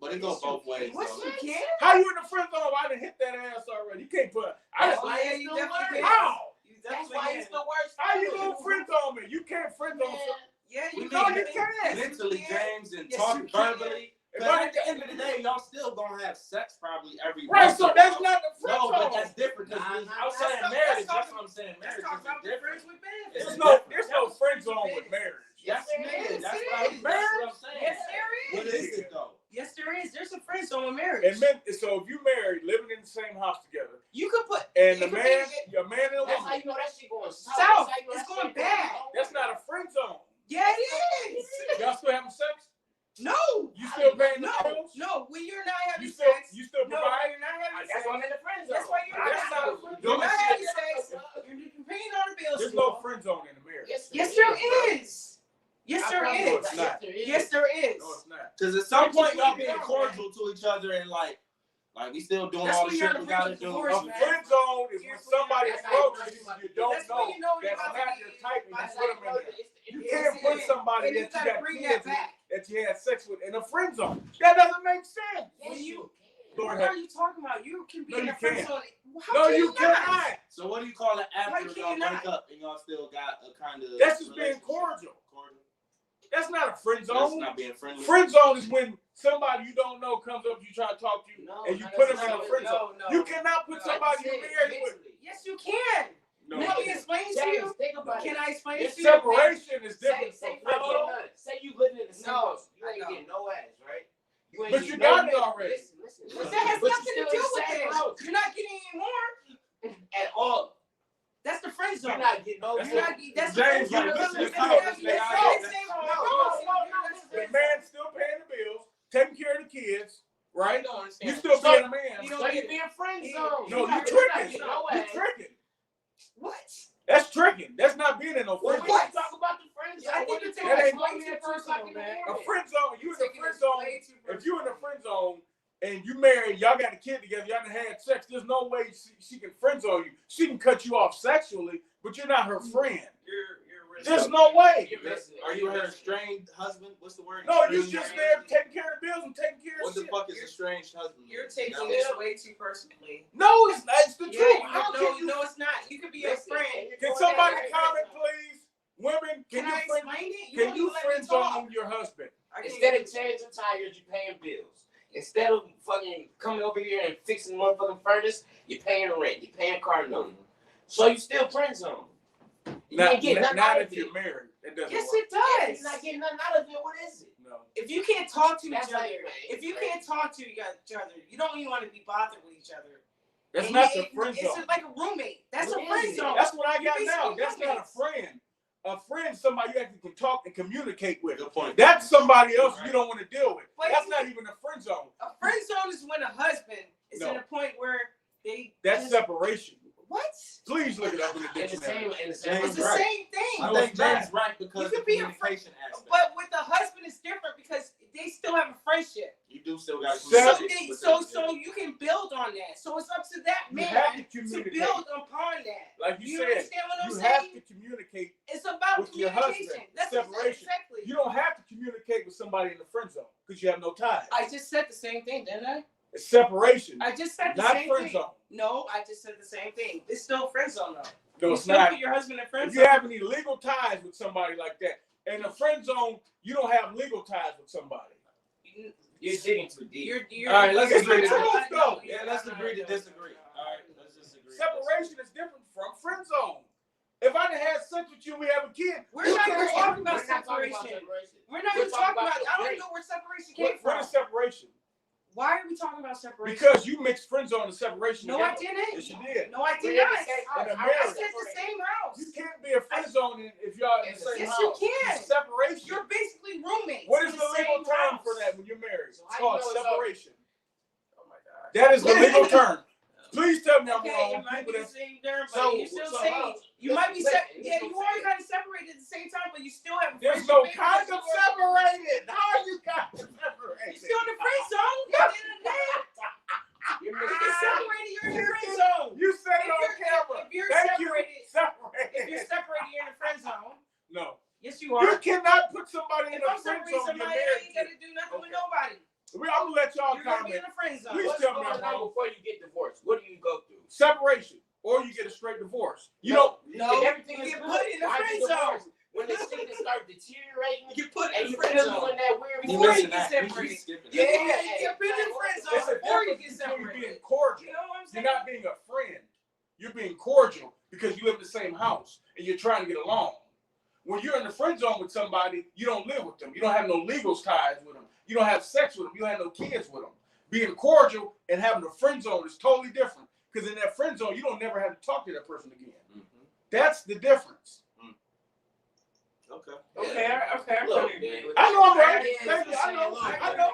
But it goes both ways. What though. you can? How you in the friend zone? I done hit that ass already. You can't put. That's I, why Yeah, it's you the definitely worst. can. how? You That's definitely why can. it's the worst. How you gonna friend zone me? You can't friend zone. Yeah, you No, can. you can't. Mentally, James, and Yes, talk you can. verbally. If But I- at the end of the day, y'all still gonna have sex probably every Right, once so in a that's while. not the friend No, zone. but that's different because Nah, outside that's of marriage, not- that's what I'm saying. Let's Marriage talk is about the different. friends with benefits. There's no friend zone with marriage. Yes, Yes, it there is. is. That's It what is. I'm saying. Yes, there is. What is it though? Yes, there is. There's a friend zone with marriage. And men, so if you married, living in the same house together, You could put. and it the could man, be- your man and a That's how woman, you know that shit going south. South. That's how you know It's that going shit bad. that's not a friend zone. Yeah, it is. Y'all still having sex? No. You still paying the No. bills? No. When you're not having You still sex. you still No, provide? when you're not having That's Because at some point y'all being cordial to each other and like we still doing all the shit we gotta do. A friend zone is when somebody approaches you don't know that's not your type and you put them in there. You can't put somebody that you got kids with, that you had sex with in a friend zone. That doesn't make sense. What are you talking about? You can be in a friend zone. No, you cannot. So what do you call it after y'all break up and y'all still got a kind of? That's just being cordial. That's not a friend zone. That's not being friendly. Friend zone is when somebody you don't know comes up to you, try to talk to you, and you put them in a friend zone. You cannot put somebody you're married with. Yes, you can. No. Let me explain to you. Can I explain to you? Separation is different. Say you living in the same house. You ain't getting no ass, right? But you got it already. Listen. But that has nothing to do with it. You're not getting any more at all. That's the friend zone. You're not getting no. That's the James, friend zone. The man's still paying the bills, taking care of the kids, right? You still paying the man. So you being friend zone. No, you tricking. You tricking. What? That's tricking. That's not being in no friend zone. What? Talk about the friend zone. I think you're taking That it ain't way too personal, man. A friend zone. You in the friend zone. If you in the friend zone and you married, y'all got a kid together, y'all done had sex. There's no way she can friend zone you. She can cut you off sexually, but you're not her friend. There's no way. Are you her estranged husband? What's the word? No, you just there taking care of the bills and taking care of shit. What the fuck is estranged husband? You're taking this way too personally. No, it's not. It's the truth. No, it's not. You could be a friend. Can somebody comment, please? Women, can I explain it? Can you friend zone your husband? Instead of changing tires, you're paying bills. Instead of fucking coming over here and fixing the motherfucking furnace, you're paying rent. You're paying car note. So you still friend zone. Not if you're married. It doesn't yes, work. it does. If you're not getting nothing out of it, what is it? No. If you can't talk to each That's other, you don't even want to be bothered with each other. That's not the friend zone. It's like a roommate. That's a friend zone. That's what I got now. That's not a friend. A friend is somebody you actually can talk and communicate with. Good point. That's somebody else you don't want to deal with. But that's not even a friend zone. A friend zone is when a husband is in a point where they. That's separation. What? Please look it up in the dictionary. It's the same thing. I think James right because you could be a friend, but with the husband it's different because they still have a friendship. You do still got so you can build on that. So it's up to that man to build upon that. Like you said, understand what I'm you saying? have to communicate. It's about with your husband. That's separation. Exactly. You don't have to communicate with somebody in the friend zone because you have no ties. I just said the same thing, didn't I? It's separation. I just said the same thing. Zone. No, I just said the same thing. It's still friend zone though. No, it's not. Put your husband in friend if zone. you have any legal ties with somebody like that, in a friend zone, you don't have legal ties with somebody. You're digging too deep. All right, let's agree to go. Yeah, let's agree to disagree. All right, let's disagree. Separation is different from friend zone. If I done had sex with you, we have a kid. We're not even talking about separation. We're not even talking about. I don't know where separation came from. What is separation? Why are we talking about separation? Because you mixed friend zone and separation. No, together. I didn't. Yes, you did. No, I did not. I said the same house. You can't be a friend zone if y'all in the same house. Yes, you can. It's separation. You're basically roommates. What is the legal term for that when you're married? It's called separation. Oh my God. That is the legal term. Please tell me I'm wrong. It might be the same term, but you're still saying you might be you always got to separate at the same time, but you still have. There's no kind of separated. How are you guys separated? You're still in the friend zone. At the end of the day, you're separated. You're in the friend zone. You said it on camera. If you're separated, if you're separated, you're in the friend zone. No. Yes, you are. You cannot put somebody in a friend zone. Somebody, I ain't gonna do nothing with nobody. I'm gonna let y'all You're gonna comment. be in a friend zone. Please tell me I'm wrong. Before you get divorced, what do you go through? Separation, or you get a straight divorce. You know, everything is get put in the friend zone. When they start deteriorating, you put and in the you friend still zone. doing that weird Before you get separated. You get put in the friend zone before you get separated. You're being cordial. You know what I'm saying? You're not being a friend. You're being cordial because you live in the same house and you're trying to get along. When you're in the friend zone with somebody, you don't live with them. You don't have no legal ties with them. You don't have sex with them. You don't have no kids with them. Being cordial and having a friend zone is totally different. Because in that friend zone, you don't never have to talk to that person again. Mm-hmm. That's the difference. Okay. Look, I know I'm right. Thank you. I know.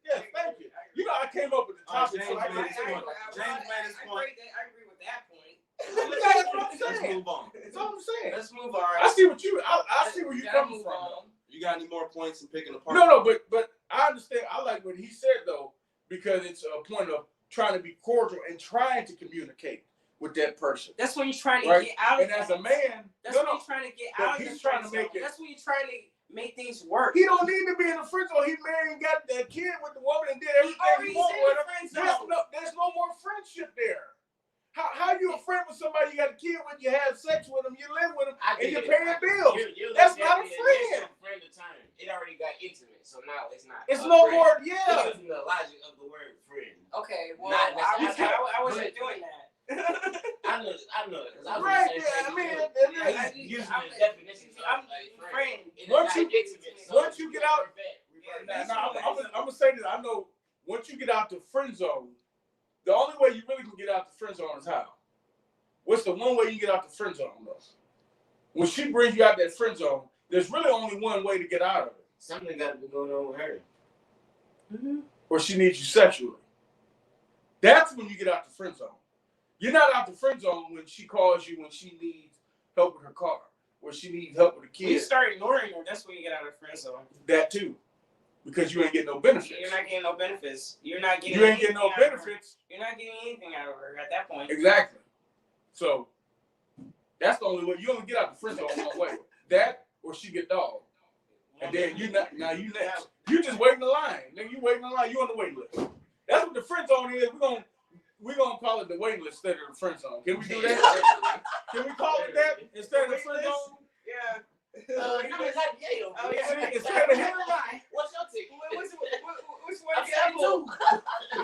Yeah, thank you. You know, I came up with the topic. James made his point. I agree with that point. That's what I'm Let's saying. move on. That's what I'm saying. Let's move on. I see what you. I see where you're coming from. You got any more points in picking apart? No, but I understand. I like what he said though, because it's a point of trying to be cordial and trying to communicate with that person. That's when you're trying to Right? get out of And it. as a man, That's when you're trying to get but out of he's the trying to friend make zone. it. That's when you're trying to make things work. He don't need to be in the friend zone. He married and got that kid with the woman and did everything he wanted with her. There's no more friendship there. How you a friend with somebody you got a kid with, you have sex with them, you live with them, and you're paying bills? That's not a friend. Friend of time. It already got intimate, so now it's not. It's no friend. more, yeah. Using the logic of the word friend. Okay, well, Not I wasn't doing that. I know. Right, yeah, I mean, using the definition of like friend. Once you get out, I'm gonna say this. I know once you get out the friend zone, the only way you really can get out the friend zone is how? What's the one way you get out the friend zone though? When she brings you out that friend zone, there's really only one way to get out of it. Something got to be going on with her. Mm-hmm. Or she needs you sexually. That's when you get out the friend zone. You're not out the friend zone when she calls you when she needs help with her car, or she needs help with a kid. When you start ignoring her, that's when you get out of the friend zone. That too. Because you ain't getting no benefits. You're not getting no benefits. You're not getting. You ain't getting no benefits. You're not getting anything out of her at that point. Exactly. So that's the only way. You only get out the friend zone one way. That or she get dog. And then you next. You just waiting in line. Then you waiting in line. You on the wait list. That's what the friend zone is. We're gonna call it the wait list instead of the friend zone. Can we do that? Can we call it that instead of the friend zone? Yeah. Oh yeah. Instead of him. What's your ticket? Which one?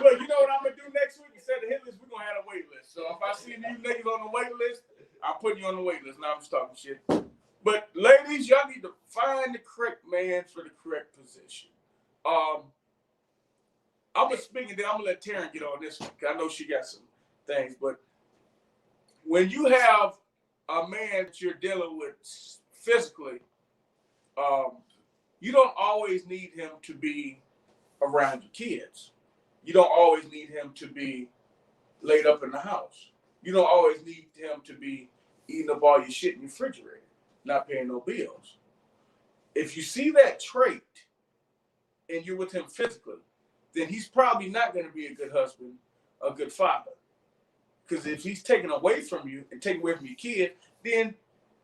Look, you know what I'm gonna do next week? Instead of hit list, we're gonna have a wait list. So if I see you niggas on the wait list, I'm putting you on the wait list. Now I'm just talking shit. But ladies, y'all need to find the correct man for the correct position. I'm gonna speak and then I'm gonna let Taryn get on this one because I know she got some things. But when you have a man that you're dealing with physically, you don't always need him to be around your kids. You don't always need him to be laid up in the house. You don't always need him to be eating up all your shit in your refrigerator, not paying no bills. If you see that trait and you're with him physically, then he's probably not going to be a good husband, a good father. Because if he's taken away from you and taken away from your kid, then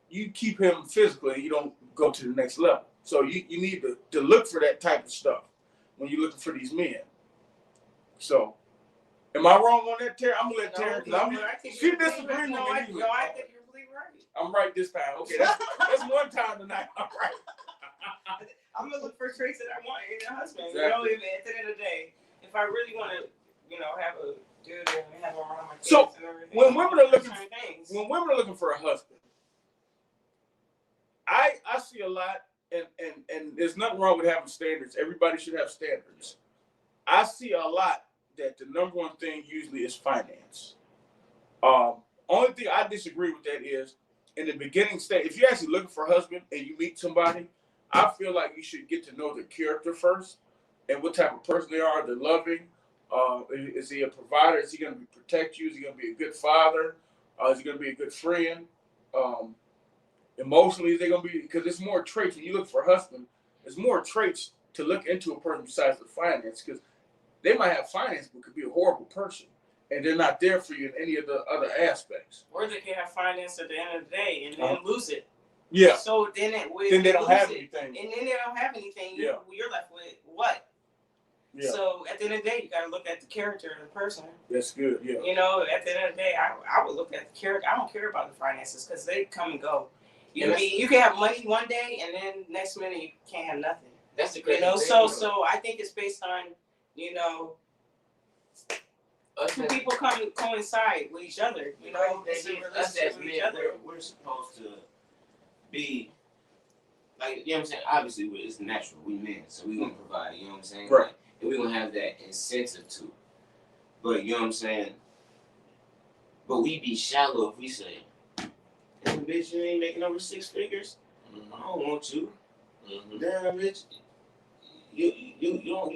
you keep him physically and you don't go to the next level. So you need to look for that type of stuff when you're looking for these men. So, am I wrong on that, Terry? I'm going to let Terry, she disagrees with me. No, I think you're completely right. I'm right this time. Okay, that's one time tonight. I'm right. I'm gonna look for traits that I want in a husband. Exactly. You know, at the end of the day, if I really want to, have a dude and have him around my kids and everything. When women are looking for a husband, I see a lot, and there's nothing wrong with having standards. Everybody should have standards. I see a lot that the number one thing usually is finance. Only thing I disagree with that is in the beginning stage. If you're actually looking for a husband and you meet somebody, I feel like you should get to know their character first and what type of person they are. They're loving. Is he a provider? Is he going to protect you? Is he going to be a good father? Is he going to be a good friend? Emotionally, is they going to be, because it's more traits. When you look for a husband, there's more traits to look into a person besides the finance, because they might have finance but could be a horrible person. And they're not there for you in any of the other aspects. Or they can have finance at the end of the day and then lose it. Yeah. So then they don't have anything. And then they don't have anything. Yeah. You're left with what? Yeah. So at the end of the day, you got to look at the character of the person. That's good. Yeah. At the end of the day, I would look at the character. I don't care about the finances because they come and go. You can have money one day and then next minute you can't have nothing. That's the crazy thing. So I think it's based on two people coincide with each other. It's a relationship with each other. We're supposed to be like, you know what I'm saying? Obviously, it's natural. We men, so we gonna provide. You know what I'm saying? Right. Like, and we gonna have that incentive to. But you know what I'm saying? But we be shallow if we say, "Damn, bitch, you ain't making over 6 figures. I don't want you. Damn, bitch, you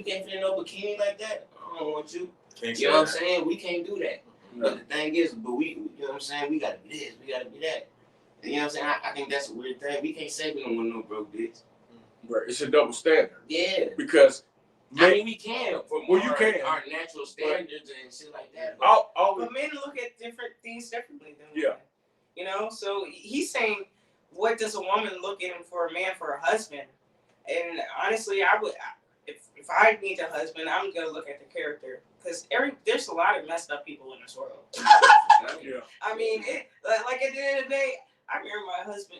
can't fit in no bikini like that. I don't want you." You know what I'm saying? We can't do that. No. But the thing is, you know what I'm saying? We gotta be this, we gotta be that. And you know what I'm saying? I think that's a weird thing. We can't say we don't want no broke bitch. Right. It's a double standard. Yeah. Because I mean, we can from Well, you can. our natural standards and shit like that. But men look at different things differently than women. You know, so he's saying, what does a woman look in for a man for a husband? And honestly, I would, if I need a husband, I'm gonna look at the character, because there's a lot of messed up people in this world. Yeah. I mean, like at the end of the day, I remember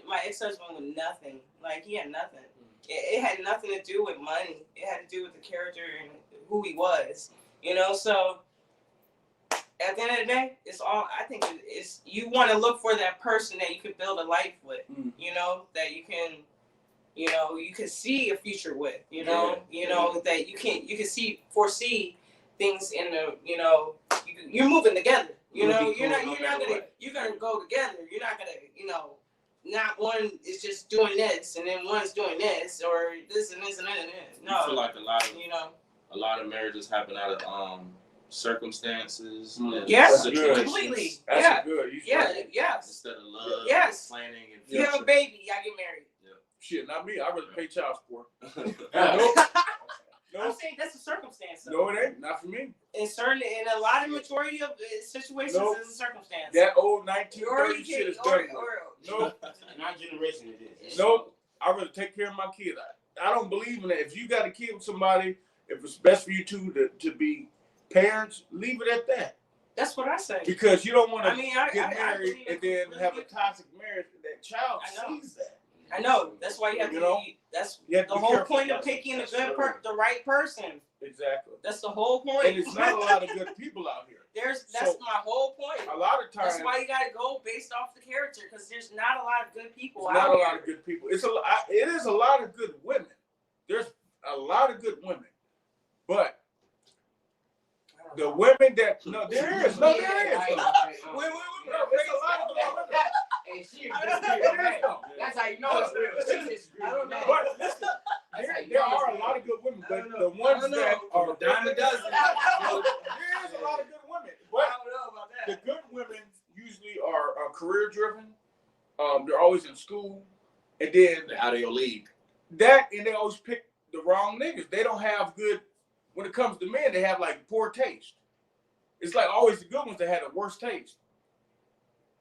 my ex-husband with nothing. Like, he had nothing. It had nothing to do with money. It had to do with the character and who he was. You know, so at the end of the day, it's all, I think it's, you want to look for that person that you can build a life with, you know, that you can, you know, you can see a future with, you know, that you can foresee things in the, you know, you're moving together, you know, you're gonna go together. You're not gonna, you know, not one is just doing this and then one's doing this or this and this and that and this. No, I feel like a lot of marriages happen out of circumstances. Yes, situations. completely. That's good. Yes. Instead of love, planning, and you have a baby, I get married. Shit, not me. I rather pay child support. I'm saying that's a circumstance. No, it ain't. Not for me. In a lot of majority of situations, it's a circumstance. That old 1930 shit is done. No, in our generation, it is. No, I rather take care of my kid. I don't believe in that. If you got a kid with somebody, if it's best for you two to be parents, leave it at that. That's what I say. Because you don't want to get married and then have a toxic marriage. That child sees that. I know. That's why you have to be. That's the whole point of picking the right person. Exactly. That's the whole point. And it's not a lot of good people out here. That's my whole point. A lot of times. That's why you gotta go based off the character, because there's not a lot of good people out here. Not a lot here. of good people. It is a lot of good women. There's a lot of good women, but the women that there is. There's a lot of good women. Hey, she that's how you know it's real. I don't know. But listen, there are a lot of good women, but the ones that are a dime a dozen, there is a lot of good women. But I don't know about that. The good women usually are career driven. They're always in school, and then they're out of your league. And they always pick the wrong niggas. They don't have good. When it comes to men, they have like poor taste. It's like always the good ones that had the worst taste.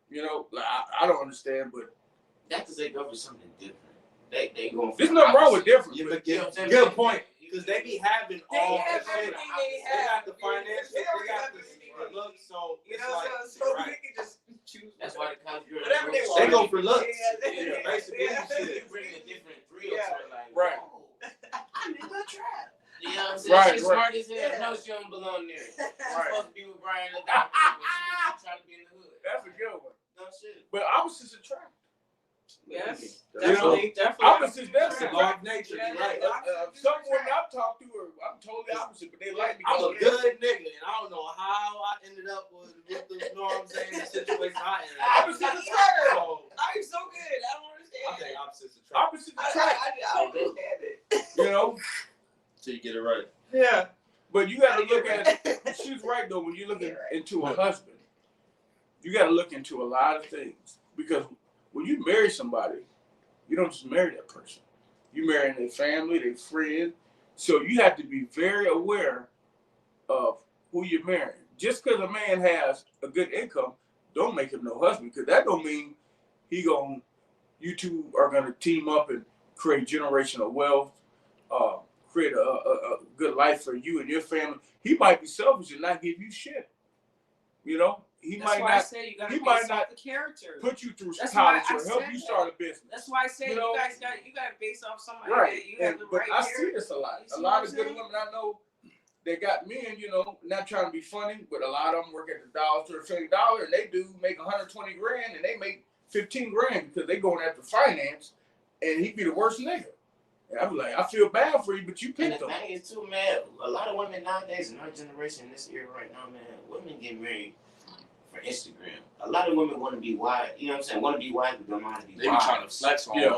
You know, I don't understand, but that's because they go for something different. They going for there's nothing wrong with different. Yeah, good point. Because they be having all the shit. They got the financial, they got the look, so you know, so we can just choose. That's why the college girls whatever they want. They go for looks. Basically, shit. Bring a different thrill to it, like right. I need a trap. You know what I'm saying? Right, She's smart as hell. No, she don't belong there. She's supposed to be with Bryant and the doctor, but she's trying to be in the hood. That's a good one. No shit. But opposites attract. Yes, definitely. Opposites, that's a law of nature. Right. Some women I've talked to I'm totally opposite, but they like me. I'm a good nigga, and I don't know how I ended up with the, you know what I'm saying, the situation I ended up. Opposites attract. I'm so good. I don't understand. I think opposites attract. Opposites attract. I don't understand it. You know? Till you get it right. Yeah. But you got to look at it. She's right, though. When you look into a husband, you got to look into a lot of things. Because when you marry somebody, you don't just marry that person. You marry their family, their friend. So you have to be very aware of who you're marrying. Just because a man has a good income, don't make him no husband. Because that don't mean you two are going to team up and create generational wealth, create a good life for you and your family. He might be selfish and not give you shit. You know? That's why I say you gotta base off the character. Put you through college or help you start a business. That's why I say you guys got to base off somebody right. that you have the right I character. see this a lot. A lot of good women I know, they got men, you know, not trying to be funny, but a lot of them work at the dollar to $20 and they do make 120 grand and they make 15 grand because they going after finance and he be the worst nigga. And I'm like, I feel bad for you, but you picked him. And the thing is too, man, a lot of women nowadays in our generation, in this era right now, man, women get married for Instagram. A lot of women want to be wise, you know what I'm saying? Want to be wise, but don't know how to be they wise. They be trying to flex on you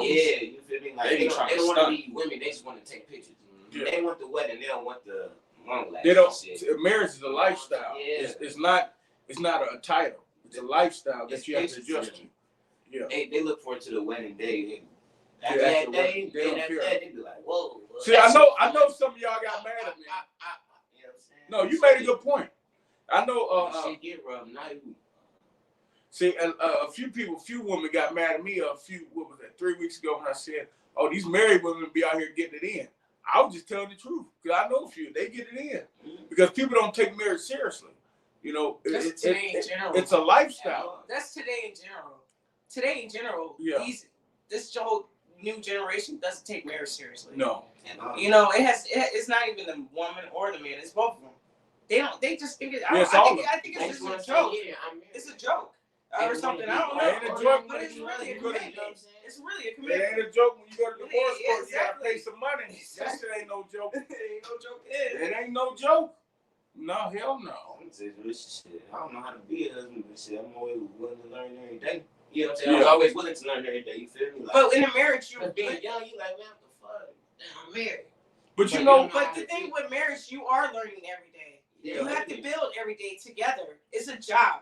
feel me? Like, they don't want to be women, they just want to take pictures. Yeah. They want the wedding, they don't want the long last. They don't. Shit. Marriage is a lifestyle. Yeah. It's not a title. It's a lifestyle that you have to adjust to. Yeah. They look forward to the wedding day. After that day, they be like, whoa. See, I know some of y'all got mad at me. You know what I'm saying? No, you made a good point. I know. Shit get rough. See, a few women got mad at me. What was that? 3 weeks ago when I said, "Oh, these married women be out here getting it in." I was just telling the truth because I know a few. They get it in because people don't take marriage seriously. You know, That's today in general. It's a lifestyle. That's today in general. Today in general, yeah. This whole new generation doesn't take marriage seriously. No. You know, it's not even the woman or the man. It's both of them. They just think I think it's just a joke. It's a joke. Or something. I don't know. It ain't a joke, but it's really a commitment. It's really a It commitment. ain't a joke when you go to the divorce court. Exactly. You gotta pay some money. That shit ain't no joke. It ain't no joke. It ain't no joke. No, hell no. I don't know how to be a husband, but shit, I'm always willing to learn every day. You know what I'm saying? I'm always willing to learn every day. You feel me? Like, but in a marriage, you being young, you like, man, what the fuck? Damn, I'm married. But you know, but the thing with marriage, you are learning every day. Yeah, you have to build every day together. It's a job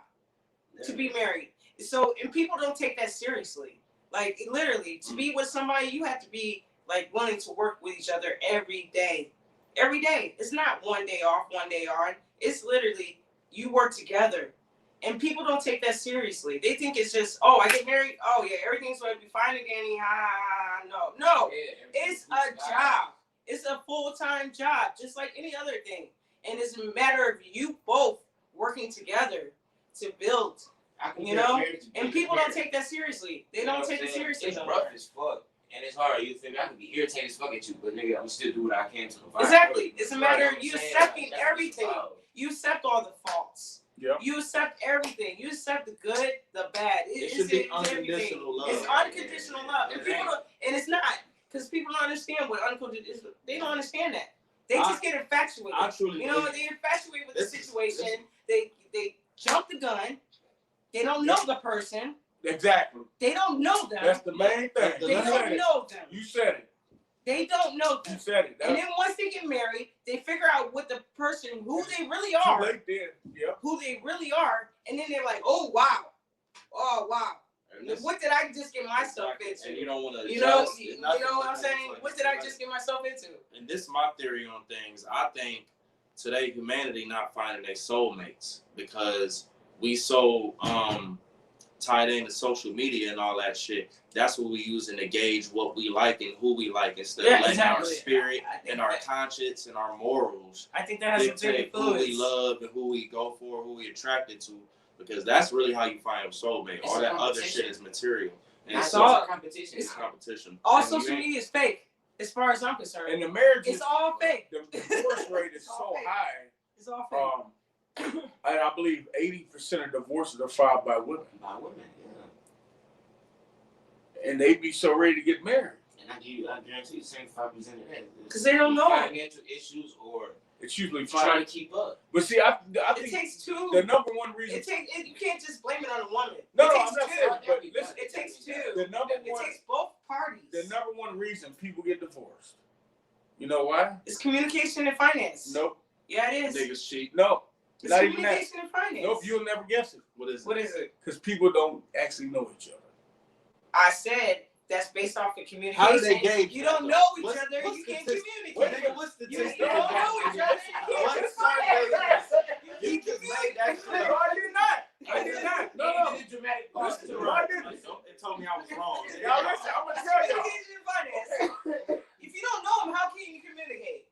to be married. So, and people don't take that seriously. Like, literally, to be with somebody, you have to be, like, willing to work with each other every day. Every day. It's not one day off, one day on. It's literally, you work together. And people don't take that seriously. They think it's just, oh, I get married. Oh, yeah, everything's going to be fine again. No. It's a job. It's a full-time job, just like any other thing. And it's a matter of you both working together to build. You know, and people don't take that seriously. They don't take it seriously. It's rough as fuck, and it's hard. You feel me? I can be irritated as fuck at you, but nigga, I'm still do what I can to provide. Exactly. It's a matter of you accepting everything. You accept all the faults. Yeah. You accept everything. You accept the good, the bad. It should be unconditional love. It's unconditional love, and people don't, and it's not because people don't understand what unconditional is. They don't understand that. They just get infatuated. You know, they infatuated with the situation. They jump the gun. They don't know the person. Exactly. They don't know them. That's the main thing. They don't know them. You said it. They don't know them. You said it. And then once they get married, they figure out what the person, who they really are. Too late then. Yep. Who they really are. And then they're like, oh, wow. What did I just get myself into? And you don't want to. You know what I'm saying? What did I just get myself into? And this is my theory on things. I think today humanity not finding their soulmates because we so tied into social media and all that shit. That's what we use to gauge what we like and who we like instead of letting our spirit and our conscience and our morals I think that has a big who influence. we love and who we go for, who we attracted to. Because that's really how you find your soulmate. All that other shit is material. And It's so all competition. It's competition. All social media is fake, as far as I'm concerned. And the marriage it's all fake. The divorce rate is so high. It's all fake. And I believe 80% of divorces are filed by women. By women, yeah. And they be so ready to get married. And I guarantee you 75% of that. Because they don't know. Financial issues or it's usually trying to keep up. But see, I think it takes two. The number one reason. You can't just blame it on a woman. No, it I'm takes not two. saying, but listen, it takes two. The number it one. Takes both parties. The number one reason people get divorced. You know why? It's communication and finance. Nope. Yeah, it is. Niggas cheat. No. It's not communication even that. and finance. Nope, you'll never guess it. What is it? What is it? Because people don't actually know each other. I said that's based off of communication. How do they gauge? You don't know each other. You can't communicate. What's the You don't know each other. You can't communicate. I did not. No. It's dramatic. I didn't. It told me I was wrong. Y'all listen, I'm going to tell y'all. Communication and finance. If you don't know them, how can you communicate?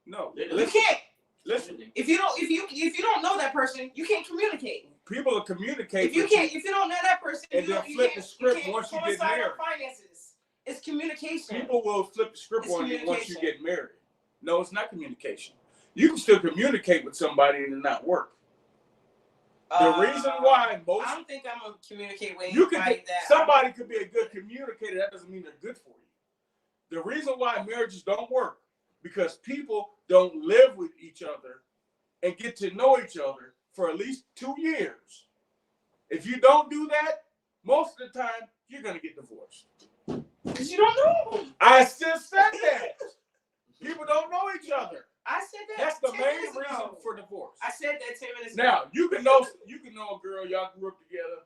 No. You can't. Listen. If you don't know that person, you can't communicate. People are communicating. If you don't know that person, and they'll flip the script once you get married. Finances. It's communication. People will flip the script on you once you get married. No, it's not communication. You can still communicate with somebody and it not work. The reason why most I don't think I'm gonna communicate with anybody somebody could be a good communicator. That doesn't mean they're good for you. The reason why marriages don't work because people don't live with each other and get to know each other for at least 2 years. If you don't do that, most of the time you're gonna get divorced. Because you don't know them. I just said that. People don't know each other. I said that. That's the main reason for divorce. I said that 10 minutes ago. Now you can know a girl, y'all grew up together,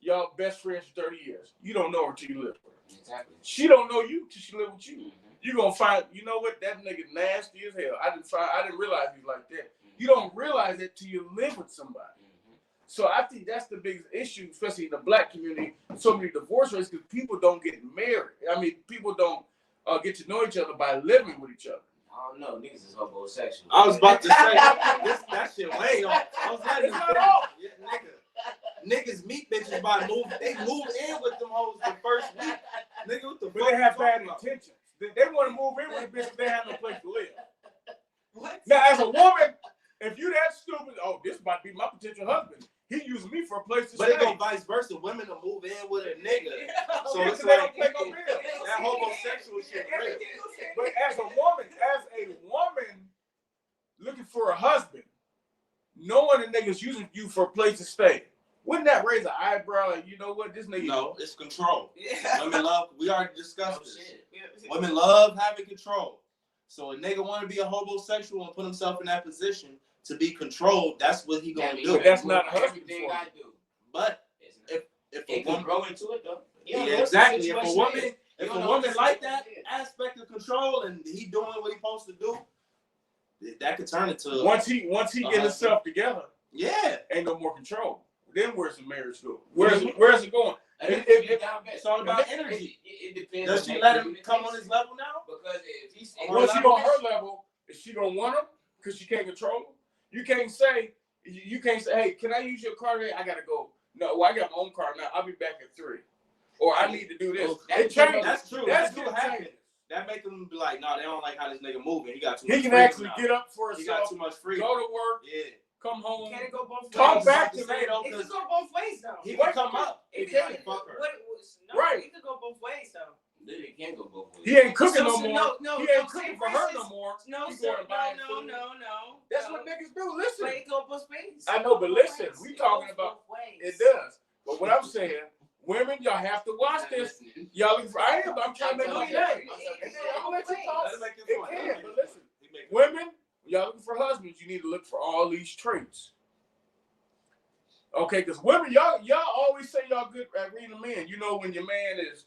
y'all best friends for 30 years. You don't know her till you live with her. Exactly. She don't know you till she live with you. Mm-hmm. You gonna find, you know what, that nigga nasty as hell. I didn't realize he's like that. You don't realize it till you live with somebody. So I think that's the biggest issue, especially in the black community. So many divorce rates because people don't get married. I mean, people don't get to know each other by living with each other. I don't know, niggas is homosexual. I was about to say that shit way off. I was like, it's not off. Yeah, niggas meet bitches by moving. They move in with them hoes the first week. Nigga, what the fuck? But they have bad intentions. They want to move in with a bitch, but they have no place to live. What? Now, as a woman, if you that stupid, oh, this might be my potential husband. He used me for a place to But stay. it go vice versa. Women will move in with a nigga. So it's they don't like pay no bills. that homosexual shit real. But as a woman looking for a husband, knowing the nigga's using you for a place to stay, wouldn't that raise an eyebrow? Like, you know what, this nigga? No, it's control. Yeah. Women love. We already discussed this. Yeah. Women love having control. So a nigga want to be a homosexual and put himself in that position to be controlled. That's what he gonna do. But that's not a husband everything for I you. do. But If if it a can woman, grow into it though. yeah, exactly. If a woman, You if don't a know woman what like the that situation aspect of control and he doing what he supposed to do, that could turn into Once he get himself together, yeah. ain't no more control. Then where's the marriage go? Where's it going? It's all about energy. It depends. Does she let him come on his level now? Because if he's Once he on her level, is she gonna want him because she can't control him? You can't say, hey, can I use your car today? I gotta go. No, well, I got my own car now. I'll be back at 3. Or I need to do this. It changes. That's true. That's That do happen. That make them be like, no, they don't like how this nigga moving. He got too He much can freedom actually now. get up for He got himself, too much freedom. go to work, Yeah. come home. Can it go both ways? Talk back to me. though, It could because go both ways though. he can come up. It He can could- fuck her. Right. It could go both ways though. It can't go both ways. He ain't cooking no So, more. no, He no, ain't cooking for her no more. No, He sir, going to buy food. no. That's what niggas do. Listen. But it go both ways. I know, but listen, we talking about it does. But what I'm saying, women, y'all have to watch this. Y'all, I'm trying to make money. I'm gonna let you talk. It can, but listen, women, y'all looking for husbands, you need to look for all these traits. Okay, because women, y'all always say y'all good at reading men. You know when your man is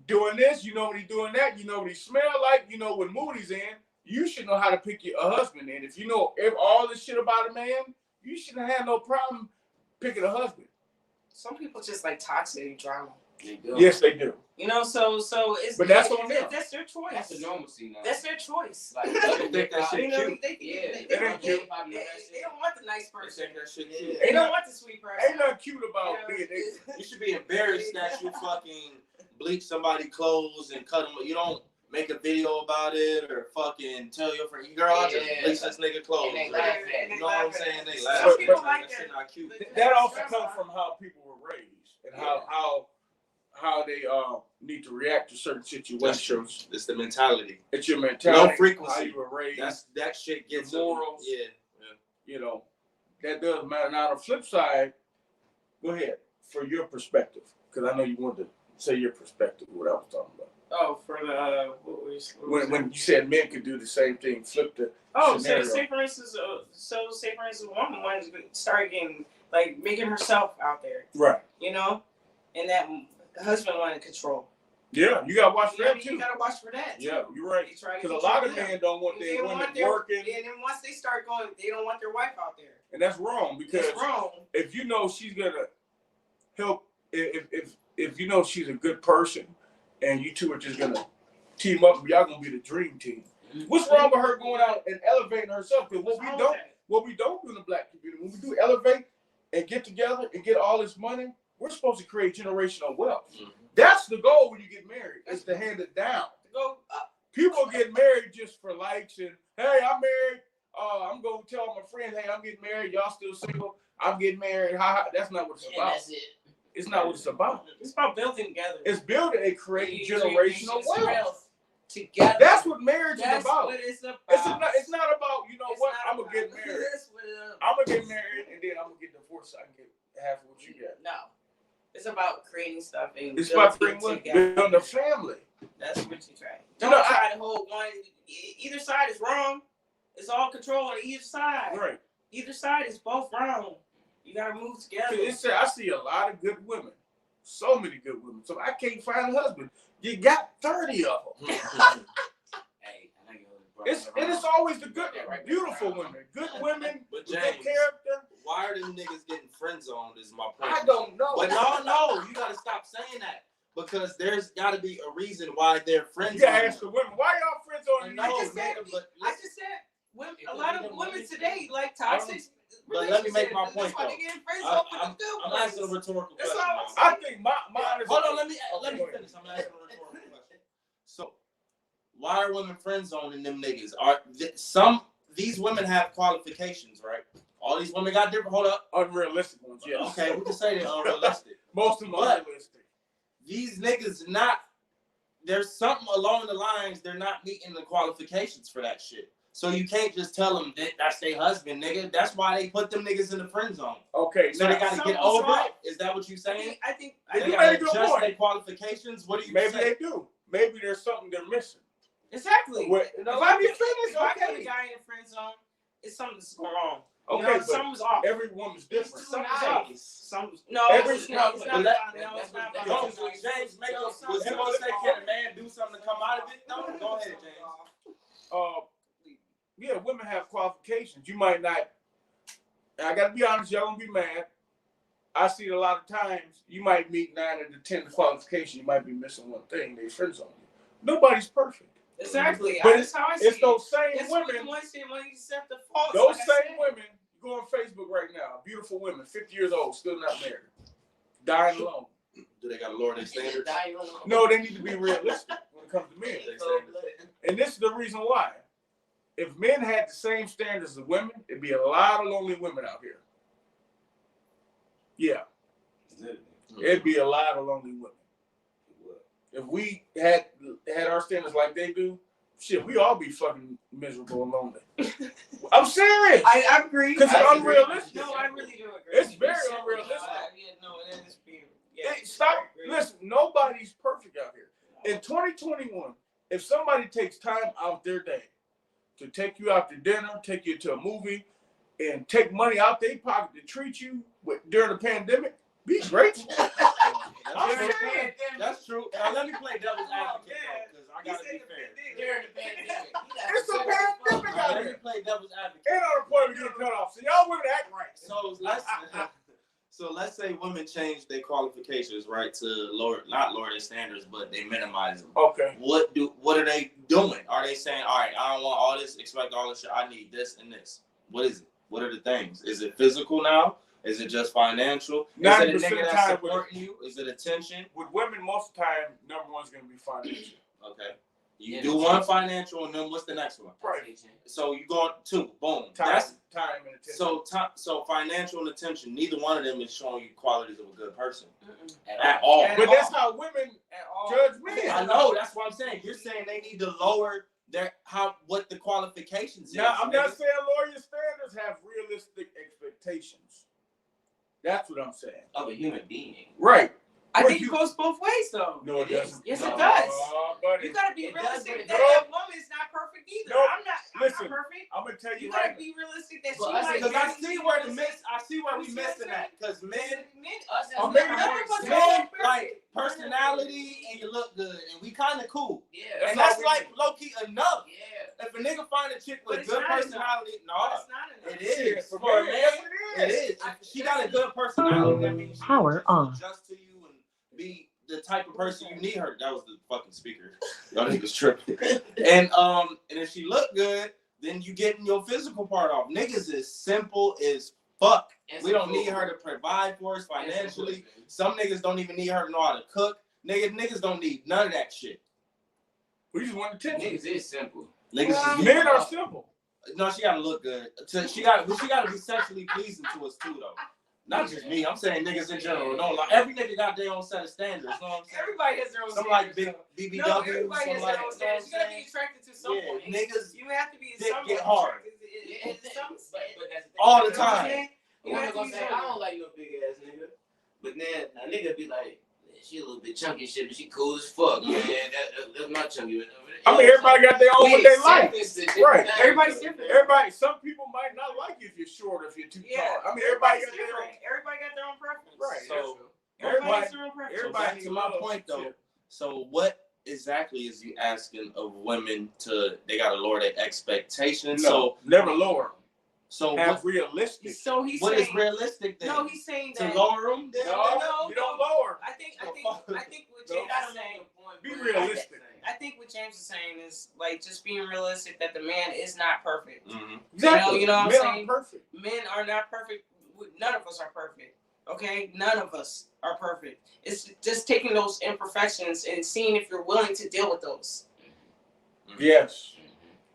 doing this, you know when he's doing that, you know what he smell like, you know when mood he's in. You should know how to pick a husband. And if you know all this shit about a man, you shouldn't have no problem picking a husband. Some people just like toxic drama. They do. Yes, they do. You know, so it's. But that's on them. That's their choice. That's the normalcy now. That's their choice. Like, They think that shit You know, cute. they It ain't cute. They don't want the nice They person. think that shit cute. They don't want the sweet person. Ain't nothing cute about being ignorant. You should be embarrassed that you fucking bleach somebody's clothes and cut them. You don't make a video about it or fucking tell your friend, girl, I just bleach this nigga clothes. And they laugh at it. You know what I'm saying? They laugh Some at people it. like That shit not cute. That also comes from how people were raised and how they need to react to certain situations. It's the mentality. It's your mentality. Low frequency. How you were raised. That shit gets morals. Yeah. You know, that does matter. Now, on the flip side, go ahead for your perspective, because I know you wanted to say your perspective. What I was talking about. Oh, for the When you said men could do the same thing, flip the say scenario. for instance, a woman wanted to start getting like making herself out there, Right. you know, and that husband wanted control. Yeah, you gotta watch for that You too. gotta watch for that. Yeah, you're right. They try to Because a lot of control them. men don't want They their don't women want their working, and then once they start going, they don't want their wife out there. and that's wrong. Because It's wrong. if you know she's gonna help, if you know she's a good person, and you two are just gonna team up, y'all gonna be the dream team. What's wrong with her going out and elevating herself? Because what we don't do in the black community, when we do elevate and get together and get all this money, we're supposed to create generational wealth. Mm-hmm. That's the goal when you get married, is to hand it down. Go up. People get married just for likes and, hey, I'm married. I'm going to tell my friends, hey, I'm getting married. Y'all still single. I'm getting married. That's not what it's about. That's it. It's not what it's about. It's about building together. It's building and creating generational wealth. Together. That's what marriage That's is about. what it's about. It's not about, you know It's what, not I'm going to get about- married. That's what it is. I'm going to get married and then I'm going to get divorced so I can get half of what you get. No. It's about creating stuff and It's about building building a family. That's what you try. You Don't know, try to hold one. Either side is wrong. It's all control on either side. Right. Either side is both wrong. You gotta move together. I see a lot of good women So many good women. So I can't find a husband. You got 30 of them. It's always the good, beautiful women. Good women with good character. Why are them niggas getting friend zoned is my point. I don't know. But no, you gotta stop saying that. Because there's gotta be a reason why they're friends. You gotta ask the women, why y'all friends on I just said, women, a lot of women today like toxic. But let me make my point though. I'm asking a rhetorical question. I think my hold on, let me finish. I'm asking a rhetorical question. So why are women friend zoning them niggas? These women have qualifications, right? All these women got different. Hold up, unrealistic ones. Yeah. Okay, we can say they're unrealistic. Most of them are unrealistic. These niggas there's something along the lines they're not meeting the qualifications for that shit. So you can't just tell them that that's their husband, nigga. That's why they put them niggas in the friend zone. Okay, so they gotta get over it. Is that what you're saying? I think they gotta adjust their qualifications. What do you Maybe say? they do. Maybe there's something they're missing. Exactly. If I put a guy in a friend zone, it's something that's going wrong. Okay, something's off. Every woman's different. Something's off. It's not. James, make us. Was you gonna say, can a man do something to come out of it? No, go ahead, James. Yeah, women have qualifications. You might not. I gotta be honest, y'all gonna be mad. I see it a lot of times. You might meet 9 out of 10 qualifications. You might be missing one thing. They friends on you. Nobody's perfect. Exactly. But that's how I see it's those same women. Those same women. You go on Facebook right now. Beautiful women, 50 years old, still not married, dying alone. Do they got to lower their standards? No, they need to be realistic when it comes to men. And this is the reason why. If men had the same standards as women, it'd be a lot of lonely women out here. Yeah. It'd be a lot of lonely women. If we had our standards like they do, shit, we all be fucking miserable and lonely. I'm serious. I agree. Because it's unrealistic. No, I really do agree. It's very unrealistic. Stop. Listen, nobody's perfect out here. In 2021, if somebody takes time out their day to take you out to dinner, take you to a movie, and take money out their pocket to treat you during the pandemic, be grateful. That's true. Now let me play devil's advocate because I gotta be fair. It's a pandemic out Let me here. play devil's advocate. And our point getting cut off. So y'all women act right. So let's say women change their qualifications, right, to not lower their standards, but they minimize them. Okay. What are they doing? Are they saying, all right, I don't want all this, expect all this shit. I need this and this. What is it? What are the things? Is it physical now? Is it just financial? Is it a nigga that's supporting you? Is it attention? With women, most of the time, number one's going to be financial. Okay. You do one financial, and then what's the next one? Right. So you go on 2. Boom. Time and attention. So financial and attention, neither one of them is showing you qualities of a good person at all. But that's how women judge men. I know. That's what I'm saying. You're saying they need to lower what the qualifications is. Now, I'm not saying lower your standards. Have realistic expectations. That's what I'm saying. Of a human being. Right. I think it goes both ways, though. No, it doesn't. Yes, it does. Buddy. You gotta be realistic. That woman is not perfect either. No, I'm not perfect. I'm gonna tell you. You gotta be realistic that she might. Because I see where we missing that. Because men, like personality and you look good, and we kind of cool. Yeah. And that's like low key enough. Yeah. If a nigga find a chick with good personality, it is. For a man, it is. If she got a good personality, that means power on. Adjust to you and be the type of person you need her. That was the fucking speaker. Y'all niggas tripping. And if she look good, then you getting your physical part off. Niggas is simple as fuck. We don't need her to provide for us financially. Some niggas don't even need her to know how to cook. Niggas don't need none of that shit. We just want attention. Niggas is simple. Men are simple. No, she gotta look good. She gotta be sexually pleasing to us too, though. Not just me. I'm saying niggas in general. No, like every nigga got their own set of standards. You know what I'm saying? Everybody has their own some standards. Some like big BBW. No, everybody has their own standards. You gotta be attracted to someone. Yeah, niggas. You have to be get hard. But all the time. You have to say, I don't like you a big ass nigga. But then a nigga be like, she a little bit chunky shit, but she cool as fuck. Yeah, that's my chunky. I mean, everybody got their own what they like. Right. Everybody's different. Some people might not like you if you're short or if you're too tall. I mean, everybody got their own. Everybody got their own preference. Right. So everybody has their own preference. back to my point though. So what exactly is you asking of women they gotta lower their expectations? No, so never lower. So have realistic. So he's what saying, is realistic then? No, he's saying to that lower them. No, you don't lower. I think what James is saying. Be realistic. I think what James is saying is like just being realistic that the man is not perfect. Mm-hmm. Exactly. You know what I'm Men saying? Aren't perfect. Men are not perfect. None of us are perfect. Okay, none of us are perfect. It's just taking those imperfections and seeing if you're willing to deal with those. Yes.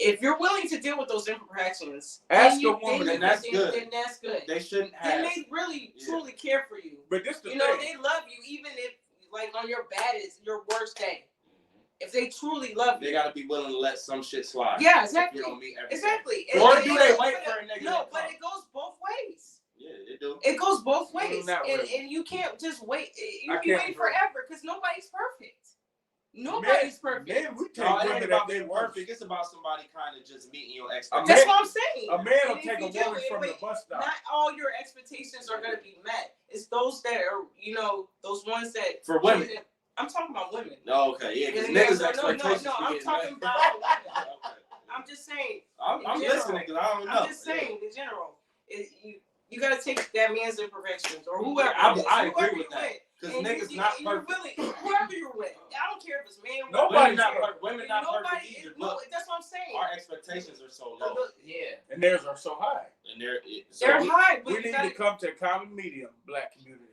If you're willing to deal with those imperfections, ask a woman, and that's good. Then that's good. They shouldn't have. Then they really, truly care for you. But this the thing. They love you even if, like, on your your worst day. If they truly love you, they gotta be willing to let some shit slide. Yeah, exactly. You don't meet everything. Exactly. Or do they wait for a nigga? No, but it goes both ways. Yeah, it do. It goes both ways, really. and you can't just wait. You can wait forever because nobody's perfect. Nobody's perfect. Man, we take women that they perfect. It's about somebody kind of just meeting your expectations. That's what I'm saying. A man will take a woman from the bus stop. Not all your expectations are going to be met. It's those that are, those ones that for women. I'm talking about women. No, okay, yeah, because niggas' expectations. No, I'm talking about women. I'm just saying. I'm listening because I don't know. I'm just saying, in general, you got to take that man's imperfections or whoever. I agree with that. Because niggas not perfect. Whoever you're with, I don't care if it's man. Nobody's not perfect. Women not perfect either. No, that's what I'm saying. Our expectations are so low. Yeah. And theirs are so high. And they're high. We need to come to a common medium, black community,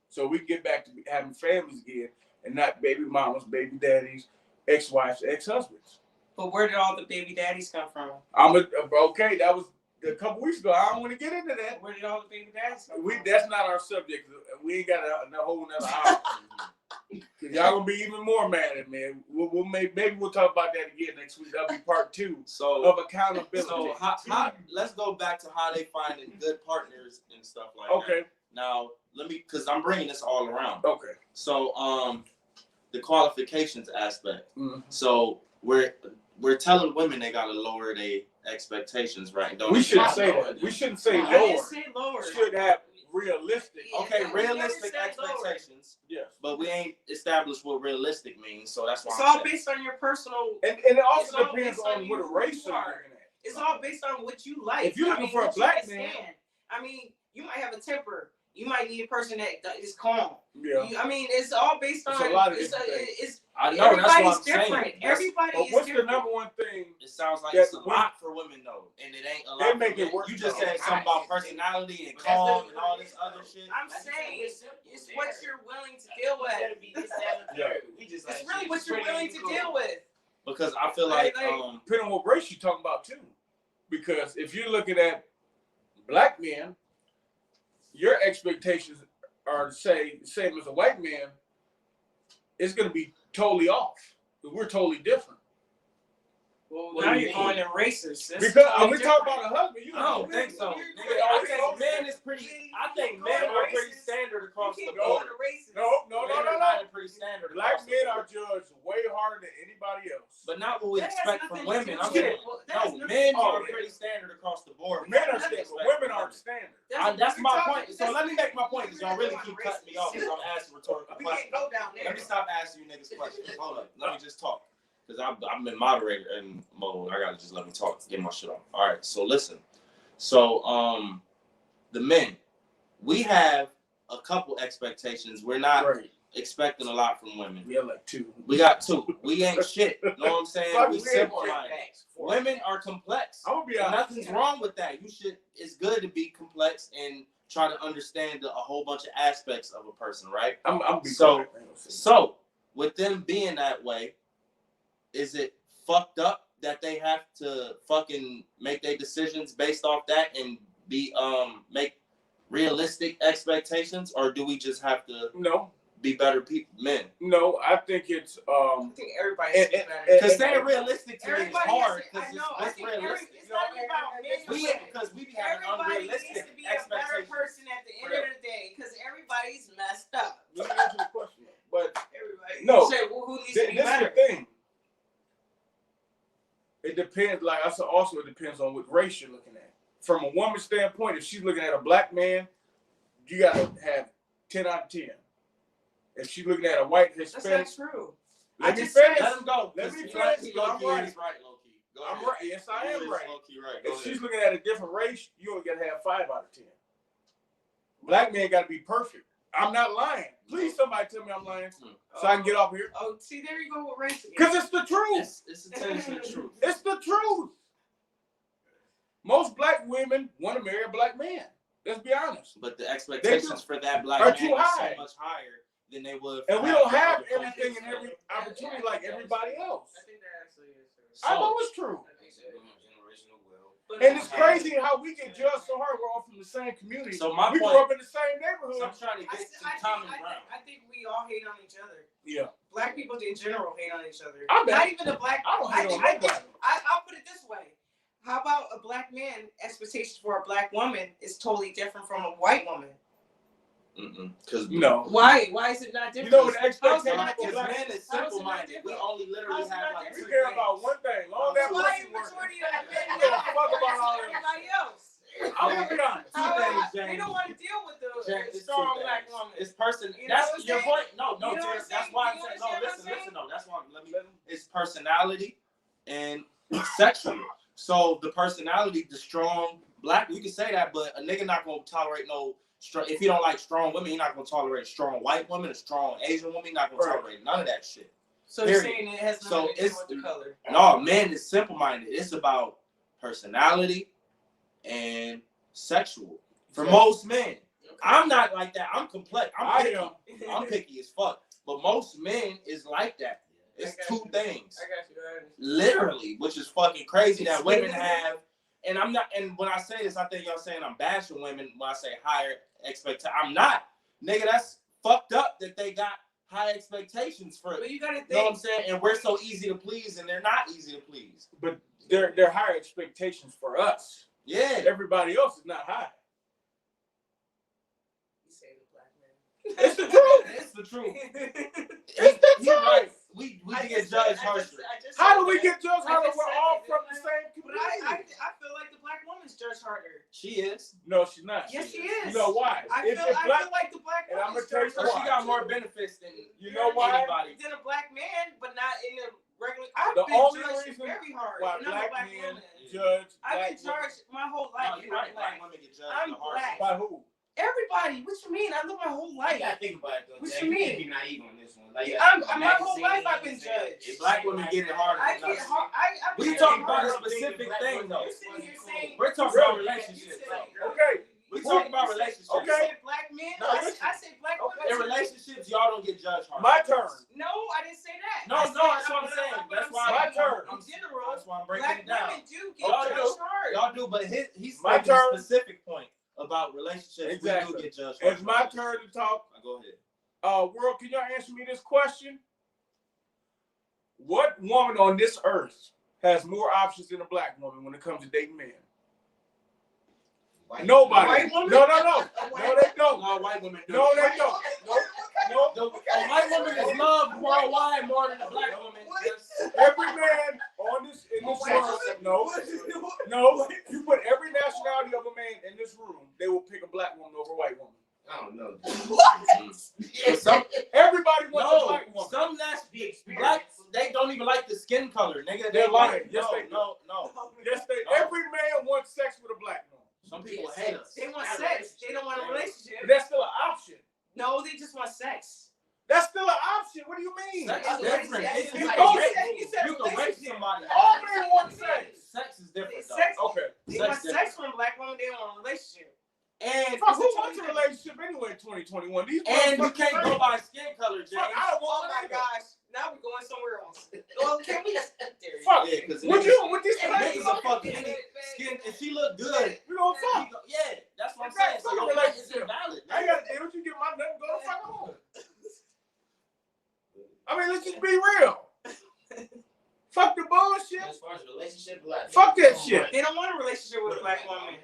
so we can get back to having families again and not baby mamas, baby daddies, ex-wives, ex-husbands. But where did all the baby daddies come from? Okay, that was a couple weeks ago. I don't want to get into that. Where did all the baby daddies come from? That's not our subject. We ain't got a whole nother hour. Cause y'all gonna be even more mad at me. Maybe we'll talk about that again next week. That'll be part 2 of accountability. So let's go back to how they finding good partners and stuff like that. Okay. Now because I'm bringing this all around. Okay. So the qualifications aspect. Mm-hmm. So we're telling women they gotta lower their expectations, right? We shouldn't say that. We shouldn't say lower. I didn't say lower. We should have realistic. Okay, realistic expectations. Yes. But we ain't established what realistic means, so that's why it's all based on your personal. And it also depends on what race you're looking at. It's all based on what you like. If you're looking for a black man, you might have a temper. You might need a person that is calm. Yeah. It's all based on. It's a lot of I know that's what I'm different. saying. Everybody is what's different. the number one thing? It sounds like it's a lot for women though, and it ain't a lot. They make it work. You just said something about personality and calm and all this other shit. I'm saying it's what you're willing to deal with. It's really what you're willing to deal with. Because I feel like depending on what race you're talking about too. Because if you're looking at black men, your expectations are the same as a white man. It's going to be totally off. We're totally different. Well, now you're going in racist. Because we talk about a husband. I don't think so. I think men is pretty. I think men are pretty standard across the board. No. Pretty standard. Black men are judged way harder than anybody else. But not what we expect from women. I'm saying, no, men are pretty standard across the board. Men are standard, but women aren't standard. That's my point. So let me make my point because y'all really keep cutting me off because I'm asking rhetorical questions. Let me stop asking you niggas questions. Hold up. Let me just talk. Because I'm in moderator and mode. I gotta just let me talk, get my shit off. All right, so listen. So the men, we have a couple expectations. We're not expecting a lot from women. We have like 2. We got 2. We ain't shit. You know what I'm saying? We simple. Women are complex. I'm gonna be honest. Nothing's wrong with that. It's good to be complex and try to understand a whole bunch of aspects of a person, right? So with them being that way, is it fucked up that they have to fucking make their decisions based off that and be make realistic expectations, or do we just have to be better men? No, I think it's I think everybody's because saying realistic to me is hard because it's realistic. It's not about because we be having unrealistic needs to be a better person at the end of the day because everybody's messed up. Let me answer the question, but everybody. No, you say, well, who needs to be better? This is the thing. It depends. Like I said, also it depends on what race you're looking at. From a woman's standpoint, if she's looking at a black man, you gotta have 10 out of 10. if she's looking at a white That's Hispanic, not true. let I me just finish. Let him go. Let me He's finish. He's I'm right. right, low key. Go I'm ahead. right. Yes, I He am is right. low key right. Go If ahead. she's looking at a different race, you only gotta have 5 out of 10. Black men gotta be perfect. I'm not lying. Please, somebody tell me I'm lying, so I can get off here. Oh, see, there you go with race again. Because it's the truth. It's a taste of the truth. It's the truth. Most black women want to marry a black man. Let's be honest. But the expectations for that black Are man too is high. so much higher than they would. And we half don't the have other countries. everything and every opportunity like everybody else. I think that actually is true. So, I know it's true. Generational wealth. And it's crazy how we get judged so hard. We're all from the same community. So my we point, grew up in the same so neighborhood. I'm trying to get some common ground. I think we all hate on each other. Yeah. Black people in general hate on each other. I bet. Not even the black. I don't hate on nobody. I'll put it this way. How about a black man expectations for a black woman is totally different from a white woman? Because No. Why? Why is it not different? You know what the expectation because for black men is simple-minded. We only literally have like we 2 care things. about one thing. Long that Why pussy majority working. of men We don't fuck about all that. everybody else? I'm gonna be honest. They don't want to deal with the It's strong two black things. woman. It's person. You know what That's I'm your saying? point. No, You know what Terrence, I'm that's saying? why I'm You saying no. understand what I'm Listen. No, that's why. It's personality and sexual. So the personality, the strong black, you can say that, but a nigga not gonna tolerate no strong. If he don't like strong women, he's not gonna tolerate a strong white woman, a strong Asian woman. He's not gonna tolerate none of that shit. So you're saying it has nothing to do with the color? No, men is simple-minded. It's about personality and sexual. For most men, I'm not like that. I'm complex. I'm picky as fuck. But most men is like that. It's 2 things. I got you. Literally, which is fucking crazy that women have. And I'm not. And when I say this, I think y'all saying I'm bashing women when I say higher expectations. I'm not, nigga. That's fucked up that they got high expectations for it. But you gotta think. You know what I'm saying? And we're so easy to please, and they're not easy to please. But they're higher expectations for us. Yeah. Everybody else is not high. You say the black man. It's the truth. It's the truth. It's the truth. Right. We get judged harsher. How do we get judged harder? We're all from the same But community. I feel like the black woman's judged harder. She is. No, she's not. Yes, she is. You know why? I feel like the black and I'm woman's gonna tell you judged She got more benefits than You know why? anybody. than a black man, but not in the regular. I've The been only judged reason very hard. why and I'm a black black men woman. judge I've black been charged my whole No, life. you're right. Black women get judged I'm the hardest. black. by who? Everybody, what you mean? I live my whole You life. gotta think about it though. What Jack. you You can't mean? be naive on this one. Like, My whole life I've been judged. Black women get it harder. I get hard. We talking about a specific thing though. You're sitting here saying. We're talking about relationships. Okay. We talking about relationships. Okay. Black men. No, I say black women. In relationships, y'all don't get judged hard. My turn. No, I didn't say that. No, I that's what said- I'm saying. That's why My turn. In general, That's why I'm breaking black it down. women do get Y'all judged do. hard. Y'all do, but he's My making a turn. specific point about relationships. Exactly. We do get judged. It's my turn to talk. Go ahead. World, can y'all answer me this question? What woman on this earth has more options than a black woman when it comes to dating men? Nobody. White woman? No, they don't. No, white women do. No, they don't. No. A white woman is loved worldwide more than a black woman. Every man on this in this world, no. You put every nationality of a man in this room, they will pick a black woman over a white woman. I don't know. Everybody wants a black woman. Some black, they don't even like the skin color, nigga. They're lying. Yes, they do. No. Yes, every man wants sex with a black woman. Some people hate us. They want sex. They don't want a relationship. But that's still an option. No, they just want sex. That's still an option. What do you mean? Sex is different. You You can rape somebody. All men want sex. Sex is different. Sex. Okay. They want sex from a black woman. They want a relationship. And Fuck, who wants a relationship anyway in 2021? And you can't go by skin color, James. Fuck, I don't Oh want my that. gosh. Now we're going somewhere else. Well, can we just there? Fuck. Yeah, because What this niggas are fucking skin. If she look good, you don't fuck. yeah, that's what I'm Exactly. saying. So your relationship valid. I gotta say, what you get my nothing, go the fuck home. I mean, let's just be real. Fuck the bullshit. As far as relationship, like, Fuck that shit. They don't want a relationship with a black woman.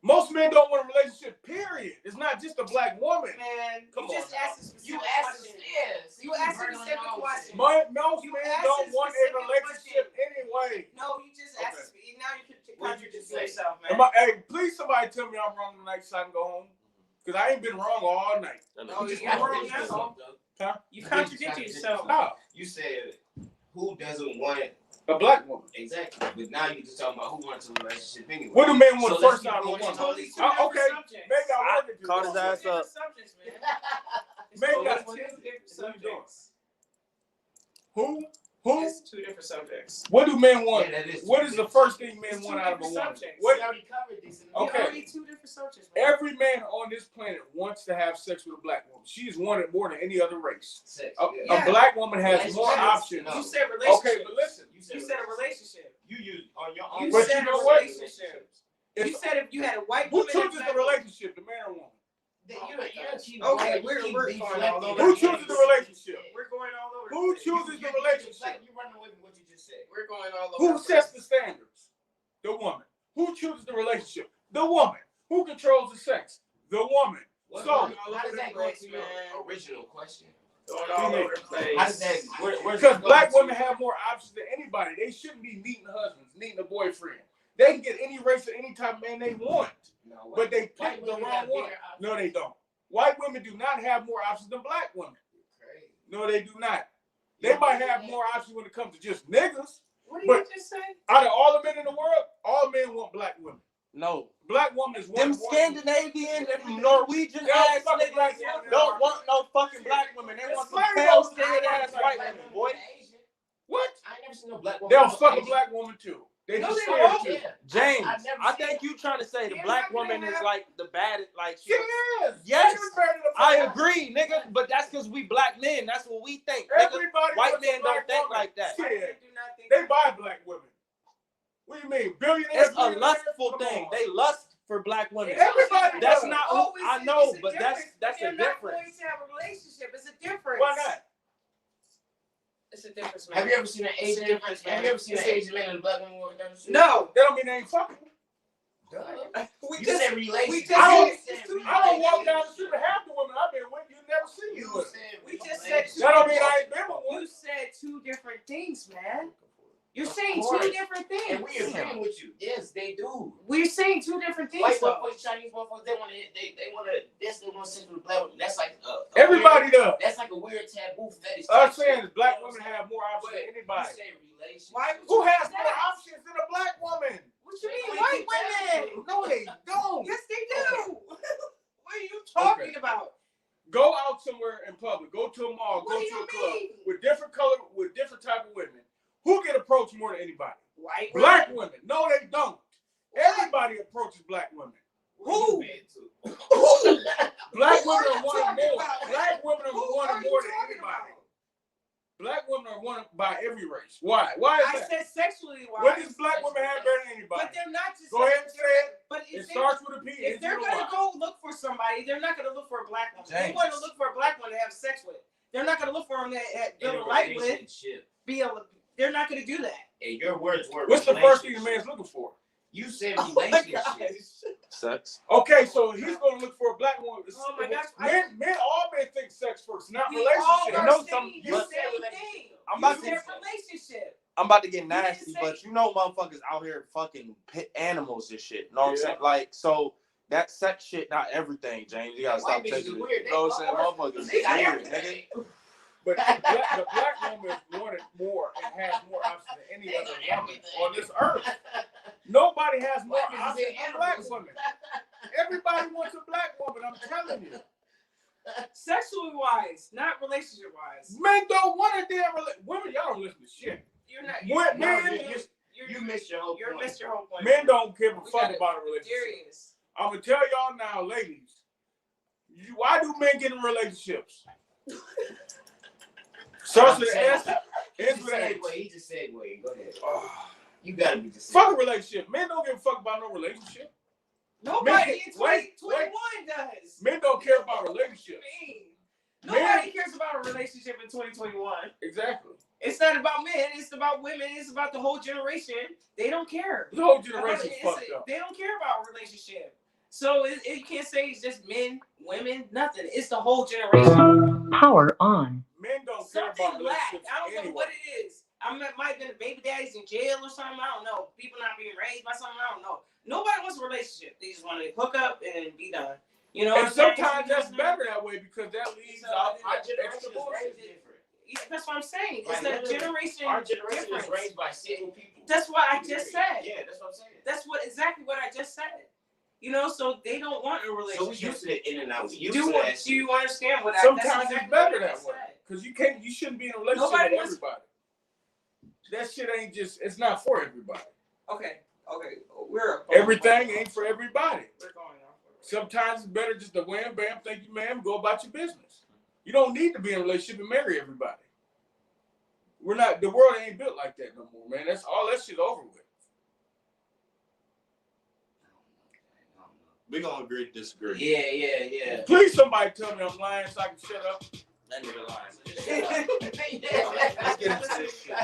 Most men don't want a relationship, period. It's not just a black woman. Man, Come you just on now. asked a specific you asked question. yes. You asked a specific question. Most You men asked don't a want a specific relationship anyway. No, you just asked. Now you're What did you contradicting say? yourself, man. Hey, please somebody tell me I'm wrong tonight so I can go home. Because I ain't been wrong all night. Oh, You just yeah. got to think of something, though. Huh? You contradicted yourself. How? You said who doesn't want A black woman. exactly, but now you're just talking about who wants a relationship anyway. What do men want So first let's out of a keep woman? going. Totally two different Okay, subjects. maybe I wanted to. Caught his ass Two different up. subjects, man. It's Maybe totally that's two different subjects. Who? It's two different subjects. What do men want? Yeah, that is What is the first thing men It's want two out of a different woman? subjects. What? We already covered this. Okay. Already two different subjects, man. Every man on this planet wants to have sex with a black woman. She is wanted more than any other race. Sex. A black woman has more options. You said relationship. Okay, but listen. You said a relationship. You use on your own. You But said you know a what? relationship. If- You said if you had a white Who woman. chooses the relationship, the man or woman? Okay, we're going all over. Who chooses the relationship? We're going all over. Who chooses the relationship? You running away from what you just said. We're going all over. Who sets the standards? The woman. Who chooses the relationship? The woman. Who controls the sex? The woman. What, So, how does that go to your original question? Going all over the place. How does that? Where's because it black going women to? have more options than anybody. They shouldn't be meeting husbands, meeting a boyfriend. They can get any race or any type of man they want. No, But they white pick the women wrong have one. bigger options. No, they don't. White women do not have more options than black women. Crazy. No, they do not. They might have more options when it comes to just niggas. What did But- you just say? Out of all the men in the world, all men want black women. No. Black woman is Them one. Scandinavian, them Norwegian They don't ass fuck niggas black women. don't want no fucking black women. They want some Slave pale owners. skinned ass white women, boy. What? I ain't never seen no black woman. They'll fuck a Asian. black woman too. They No, just they scared won't. too. Yeah. James, I've never I seen think you trying to say the Yeah, black how can woman they is have- like the bad, like She is. Yes. She was married to a I black woman. agree, nigga, but that's because we black men. That's what we think, nigga. Everybody White wants a men black don't think woman. like that. Shit. I do not think They buy black women. What do you mean? Billionaires? It's a lustful Come thing. on. They lust for black women. Everybody That's does. not. Oh, I it's know, a but difference. that's They're a not going difference. to have a relationship. It's a difference. Why not? It's a difference, man. Have you ever seen an It's a Asian? difference, man. Have you ever seen an Asian man and a black woman working down the street? No. That don't mean they ain't fucking. We You just said relationship. just- I don't walk down the street with half the women I've been with. You never see me You with. said We just said relationship. That don't mean I ain't been with one. You said two different things, man. You're saying course. two different things. And we agreeing with you. Yes, they do. We're saying two different things. White though. motherfuckers, Chinese motherfuckers, they want to this, they want to sit with the black women. That's like Everybody weird, does. that's like a weird taboo fetish. I'm type saying shit. is black You know women what I'm have more options saying? than anybody. You say relationship. Why would Who you has say more that? options than a black woman? What you mean, We white think that's women? No, they don't. Yes, they do. What are you talking about? Go out somewhere in public. Go to a mall. What Go do to you a club mean? with different color, with different type of women. Who get approached more than anybody? White Black women. women. No, they don't. Everybody approaches black women. Who? Who? Black Who are women you are wanted talking more. about? Black women are Who wanted are you more than talking anybody. about? Black women are wanted by every race. Why? Why is I that? said sexually wise. What does black women have better than anybody? But they're not just. Go ahead and say it. But It if, starts with a P. if they're gonna go look for somebody, they're not gonna look for a black woman. They James. want to look for a black one to have sex with. They're not gonna look for them to build a life with. They're not gonna do that. And your words were. What's the first thing a man's looking for? You said Oh my relationship. gosh. Sex. Okay, so he's going to look for a black woman. Oh my gosh. All men think sex first, not We all relationship. are know saying some- the but- same thing. I'm about You to- said relationship. I'm about to get didn't nasty, say- but you know motherfuckers out here fucking pit animals and shit. Know what I'm Yeah. saying? Like, so that sex shit, not everything, James. You gotta stop White bitches taking is it. weird. You know what I'm saying? Motherfuckers They is got weird, everything. nigga. But the black woman is wanted more and has more options than any They other got woman everything. on this earth. Nobody has more White bitches options is than black animals. women. Everybody wants a black woman, I'm telling you. Sexually wise, not relationship wise. Men don't want a damn women, y'all don't listen to shit. You're not. What, No, man? you missed your whole You're point. missed your whole point. Men don't give a We fuck gotta- about a relationship. Serious. I'm gonna tell y'all now, ladies. Why do men get in relationships? Starts with an S, ends with an H. He just segued. Go ahead. Oh, You gotta be just fuck a relationship. Men don't give a fuck about no relationship. Nobody in Wait, 2021 does. Men don't care about relationships. Nobody cares about a relationship in 2021. Exactly. It's not about men. It's about women. It's about the whole generation. They don't care. The whole generation's fucked up. They don't care about a relationship. So you can't say it's just men, women, nothing. It's the whole generation. Power on. Men don't care Something about black. relationships I don't know anyway. what it is. Might have been baby daddies in jail or something. I don't know. People not being raised by something. I don't know. Nobody wants a relationship. They just want to hook up and be done. You know. And what I'm saying? sometimes that's better that way because that leads So, out Our extra generation is bullshit. that's what I'm saying. It's Like, that generation. Our generation difference. is raised by single people. That's what I just said. Yeah, that's what I'm saying. That's exactly what I just said. You know, so they don't want a relationship. So we used to the in and out. Do you understand what Sometimes it's better that way. Because you shouldn't be in a relationship with everybody. That shit ain't just, it's not for everybody. Okay. Everything ain't for everybody. We're going off. Sometimes it's better just to wham, bam, thank you, ma'am, go about your business. You don't need to be in a relationship and marry everybody. The world ain't built like that no more, man. That's all that shit over with. We're gonna agree to disagree. Yeah. Please somebody tell me I'm lying so I can shut up. That nigga lying. Let's get into this shit.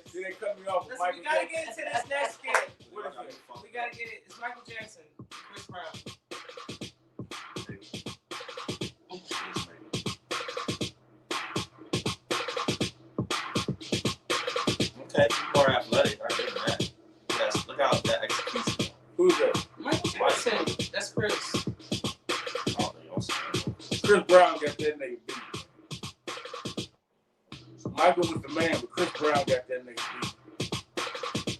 See, they cut me off with Listen, Michael we gotta Jackson. get into this next skit. What is it? We gotta get it. It's Michael Jackson, Chris Brown. Okay, more athletic. I get that. Yes, look out that execution. Who's that? Michael Jackson. That's Chris. Oh, they all saying. Chris Brown got that nigga beat. Michael was the man, but Chris Brown got that nigga beat.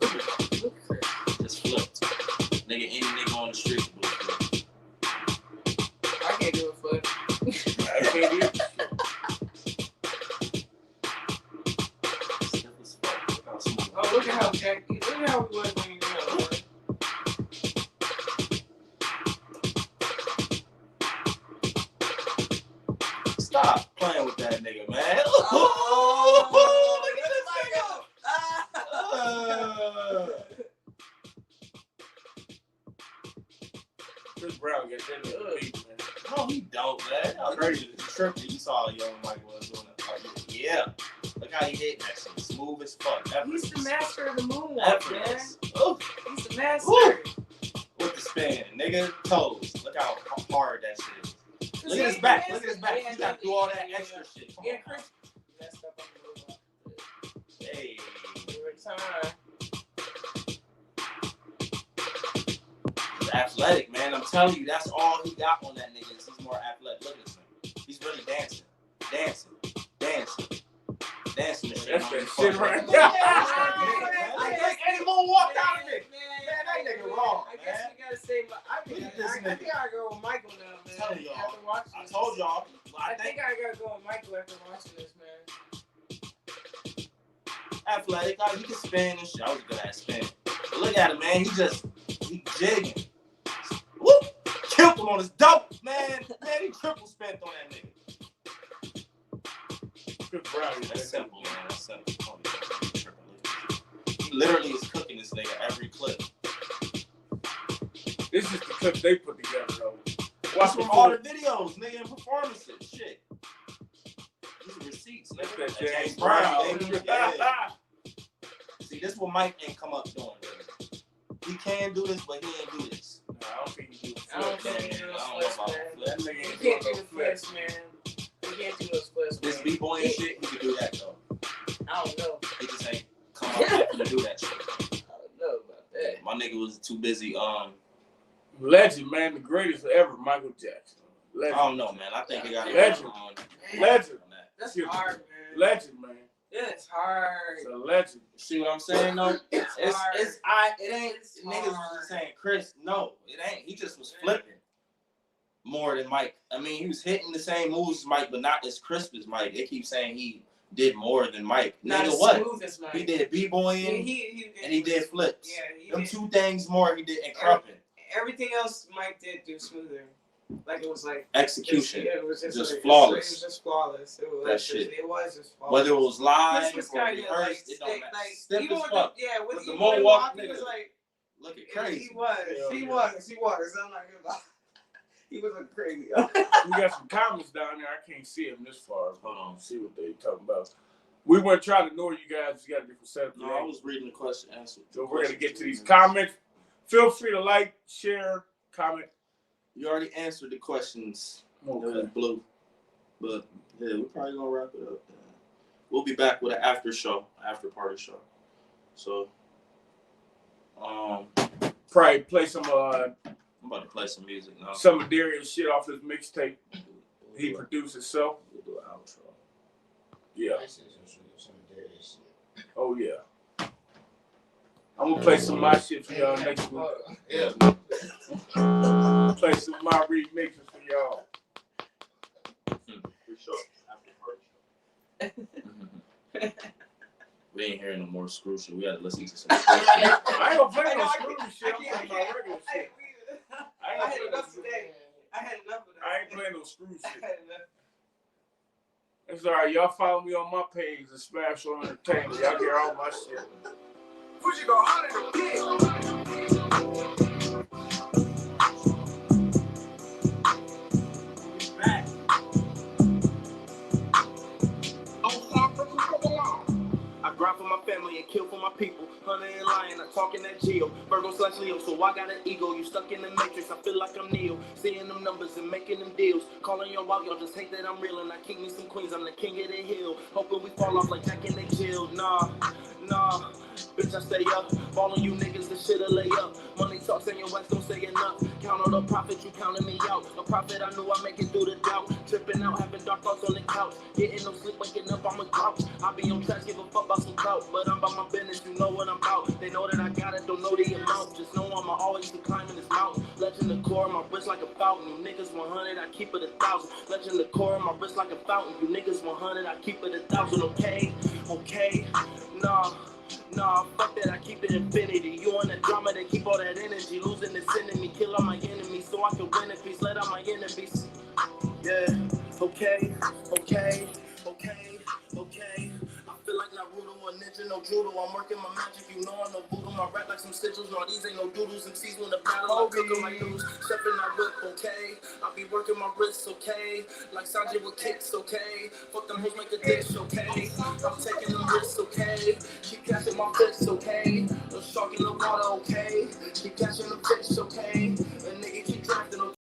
Look at Chris. Just flipped. Nigga, any nigga on the street will flip. I can't do it for it. I can't do it. Oh, look at how Jack. Look at how we was when you know. Stop playing with that nigga, man. Oh, Look at this nigga. Chris Brown got that nigga beat, man. No, he don't, man. Y'all crazy. Tripping. You saw young Mike was doing it. Yeah. Look how he hit that shit. Smooth as fuck. He's the master of the moonwalk, man. Effortless. Ooh. He's the master. Ooh. With the spin, nigga, toes. Look how hard that shit is. Look at his back. Look at his back. He got to do all that extra shit. Come Yeah, on. Chris messed up on the moonwalk. Hey. Every time. He's athletic, man. I'm telling you, that's all he got on that nigga. Is he's more athletic. Look at this nigga. He's really dancing. Dancing and shit. That's that shit right there. I think anyone walked out of it. Man, that nigga wrong, I guess man. we gotta say, I think I gotta go with Michael now, man. I'm telling y'all. After watching I this. told y'all. I think I gotta go with Michael after watching this, man. Athletic, he can spin and shit. I was good at spin. But look at him, man. He jigging. Whoop! Killed him on his dope, man. Man, he triple spent on that nigga. Chris Brown, That's simple, man. That's simple. He literally is cooking this nigga every clip. This is the clip they put together, though. Watch from all the videos, nigga, and performances. Shit. These are receipts, nigga. That's That James Brown. baby. Yeah. See, this is what Mike ain't come up doing, nigga. He can do this, but he ain't do this. No, I don't think he do I don't think he do I those don't know flips, about man. That flips. nigga ain't He can't doing do no the flips, man. He can't do those flips, This man. b-boy and shit, he can do that, though. I don't know. He just ain't come up having to do that shit. I don't know about that. My nigga was too busy, Legend, man, the greatest ever, Michael Jackson. I Legend. don't know, man. I think he got Legend. Man, Legend. that's hard, man. Legend, man. It's hard. It's a legend. See what I'm saying, though? It's hard. It ain't, It's niggas was hard. just saying, Chris, no, it ain't. He just was flipping more than Mike. I mean, he was hitting the same moves as Mike, but not as crisp as Mike. They keep saying he did more than Mike. Not Nigga, as what? smooth as Mike. He did b-boying, and he did flips. Yeah, he Them did. 2 things more he did, and crumping. Everything else Mike did do smoother. Like it was like Execution. It was just like, flawless. It was just flawless. It was That just, shit. It was just flawless. Whether it was live Chris was or kind of like, rehearsed, it don't matter. like Stiff even as with fuck. the, yeah, with With the the moonwalk, walk, he nigga. was like, Looking crazy. He was. Yeah, I'm not gonna lie. He was a crazy. We got some comments down there. I can't see them this far. Hold on, see what they talking about. We weren't trying to ignore you guys. You got a different setup. No, I was reading the question answer. So we're gonna get to these comments. Feel free to like, share, comment. You already answered the questions. Okay. It was blue. But yeah, we're probably gonna wrap it up. We'll be back with an after party show. So Probably play some I'm about to play some music now. some of Darius shit off his mixtape. He produced himself. We'll do an outro. Yeah. Oh yeah. I'm gonna play some of my shit for y'all next week. Yeah. Play some of my remixes for y'all. For sure. We ain't hearing no more screw shit. We gotta listen to some. I ain't gonna play no screw shit. I'm playing my regular shit. I had enough today. I had enough of that. I ain't playing no screw shit. It's alright. Y'all follow me on my page, the Smash on Entertainment. Y'all get all my shit. Who's you gonna holler the pig? I grind for my family and kill for my people. Hunter and lion, I'm talking that Geo. Virgo/Leo, so I got an ego. You stuck in the matrix, I feel like I'm Neo. Seeing them numbers and making them deals. Calling y'all out, y'all just hate that I'm real. And I king me some queens, I'm the king of the hill. Hoping we fall off like Jack and they chill. Nah. Bitch, I stay up. Ballin' you niggas, the shit'll lay up. Money talks and your ass don't say enough. Count all the profit, you counting me out. A profit, I knew I make it through the doubt. Tripping out, having dark thoughts on the couch. Getting no sleep, waking up, I'm a grouch. I be on trash, give a fuck about some clout. But I'm about my business, you know what I'm about. They know that I got it, don't know the amount. Just know I'ma always be climbing this mountain. Legend the core, my wrist like a fountain. You niggas 100, I keep it 1,000. Legend the core, my wrist like a fountain. You niggas 100, I keep it 1,000. Okay, nah, fuck that, I keep it infinity. You want that drama, they keep all that energy. Losing the enemy, kill all my enemies so I can win a piece, let out my enemies. Yeah, okay. I feel like Naruto, a ninja, no judo. I'm working my magic, you know I'm no voodoo. My rap like some sigils, no, these ain't no doodles. MCs when the battle, I'm cooking my noodles. Chefing I whip, okay. I be working my wrists, okay. Like Sanjay with kicks, okay. Fuck them hoes, make a dish, okay. I'm taking them risks, okay. Keep catching my fish, okay. No shark in the water, okay. Keep catching the fish, okay.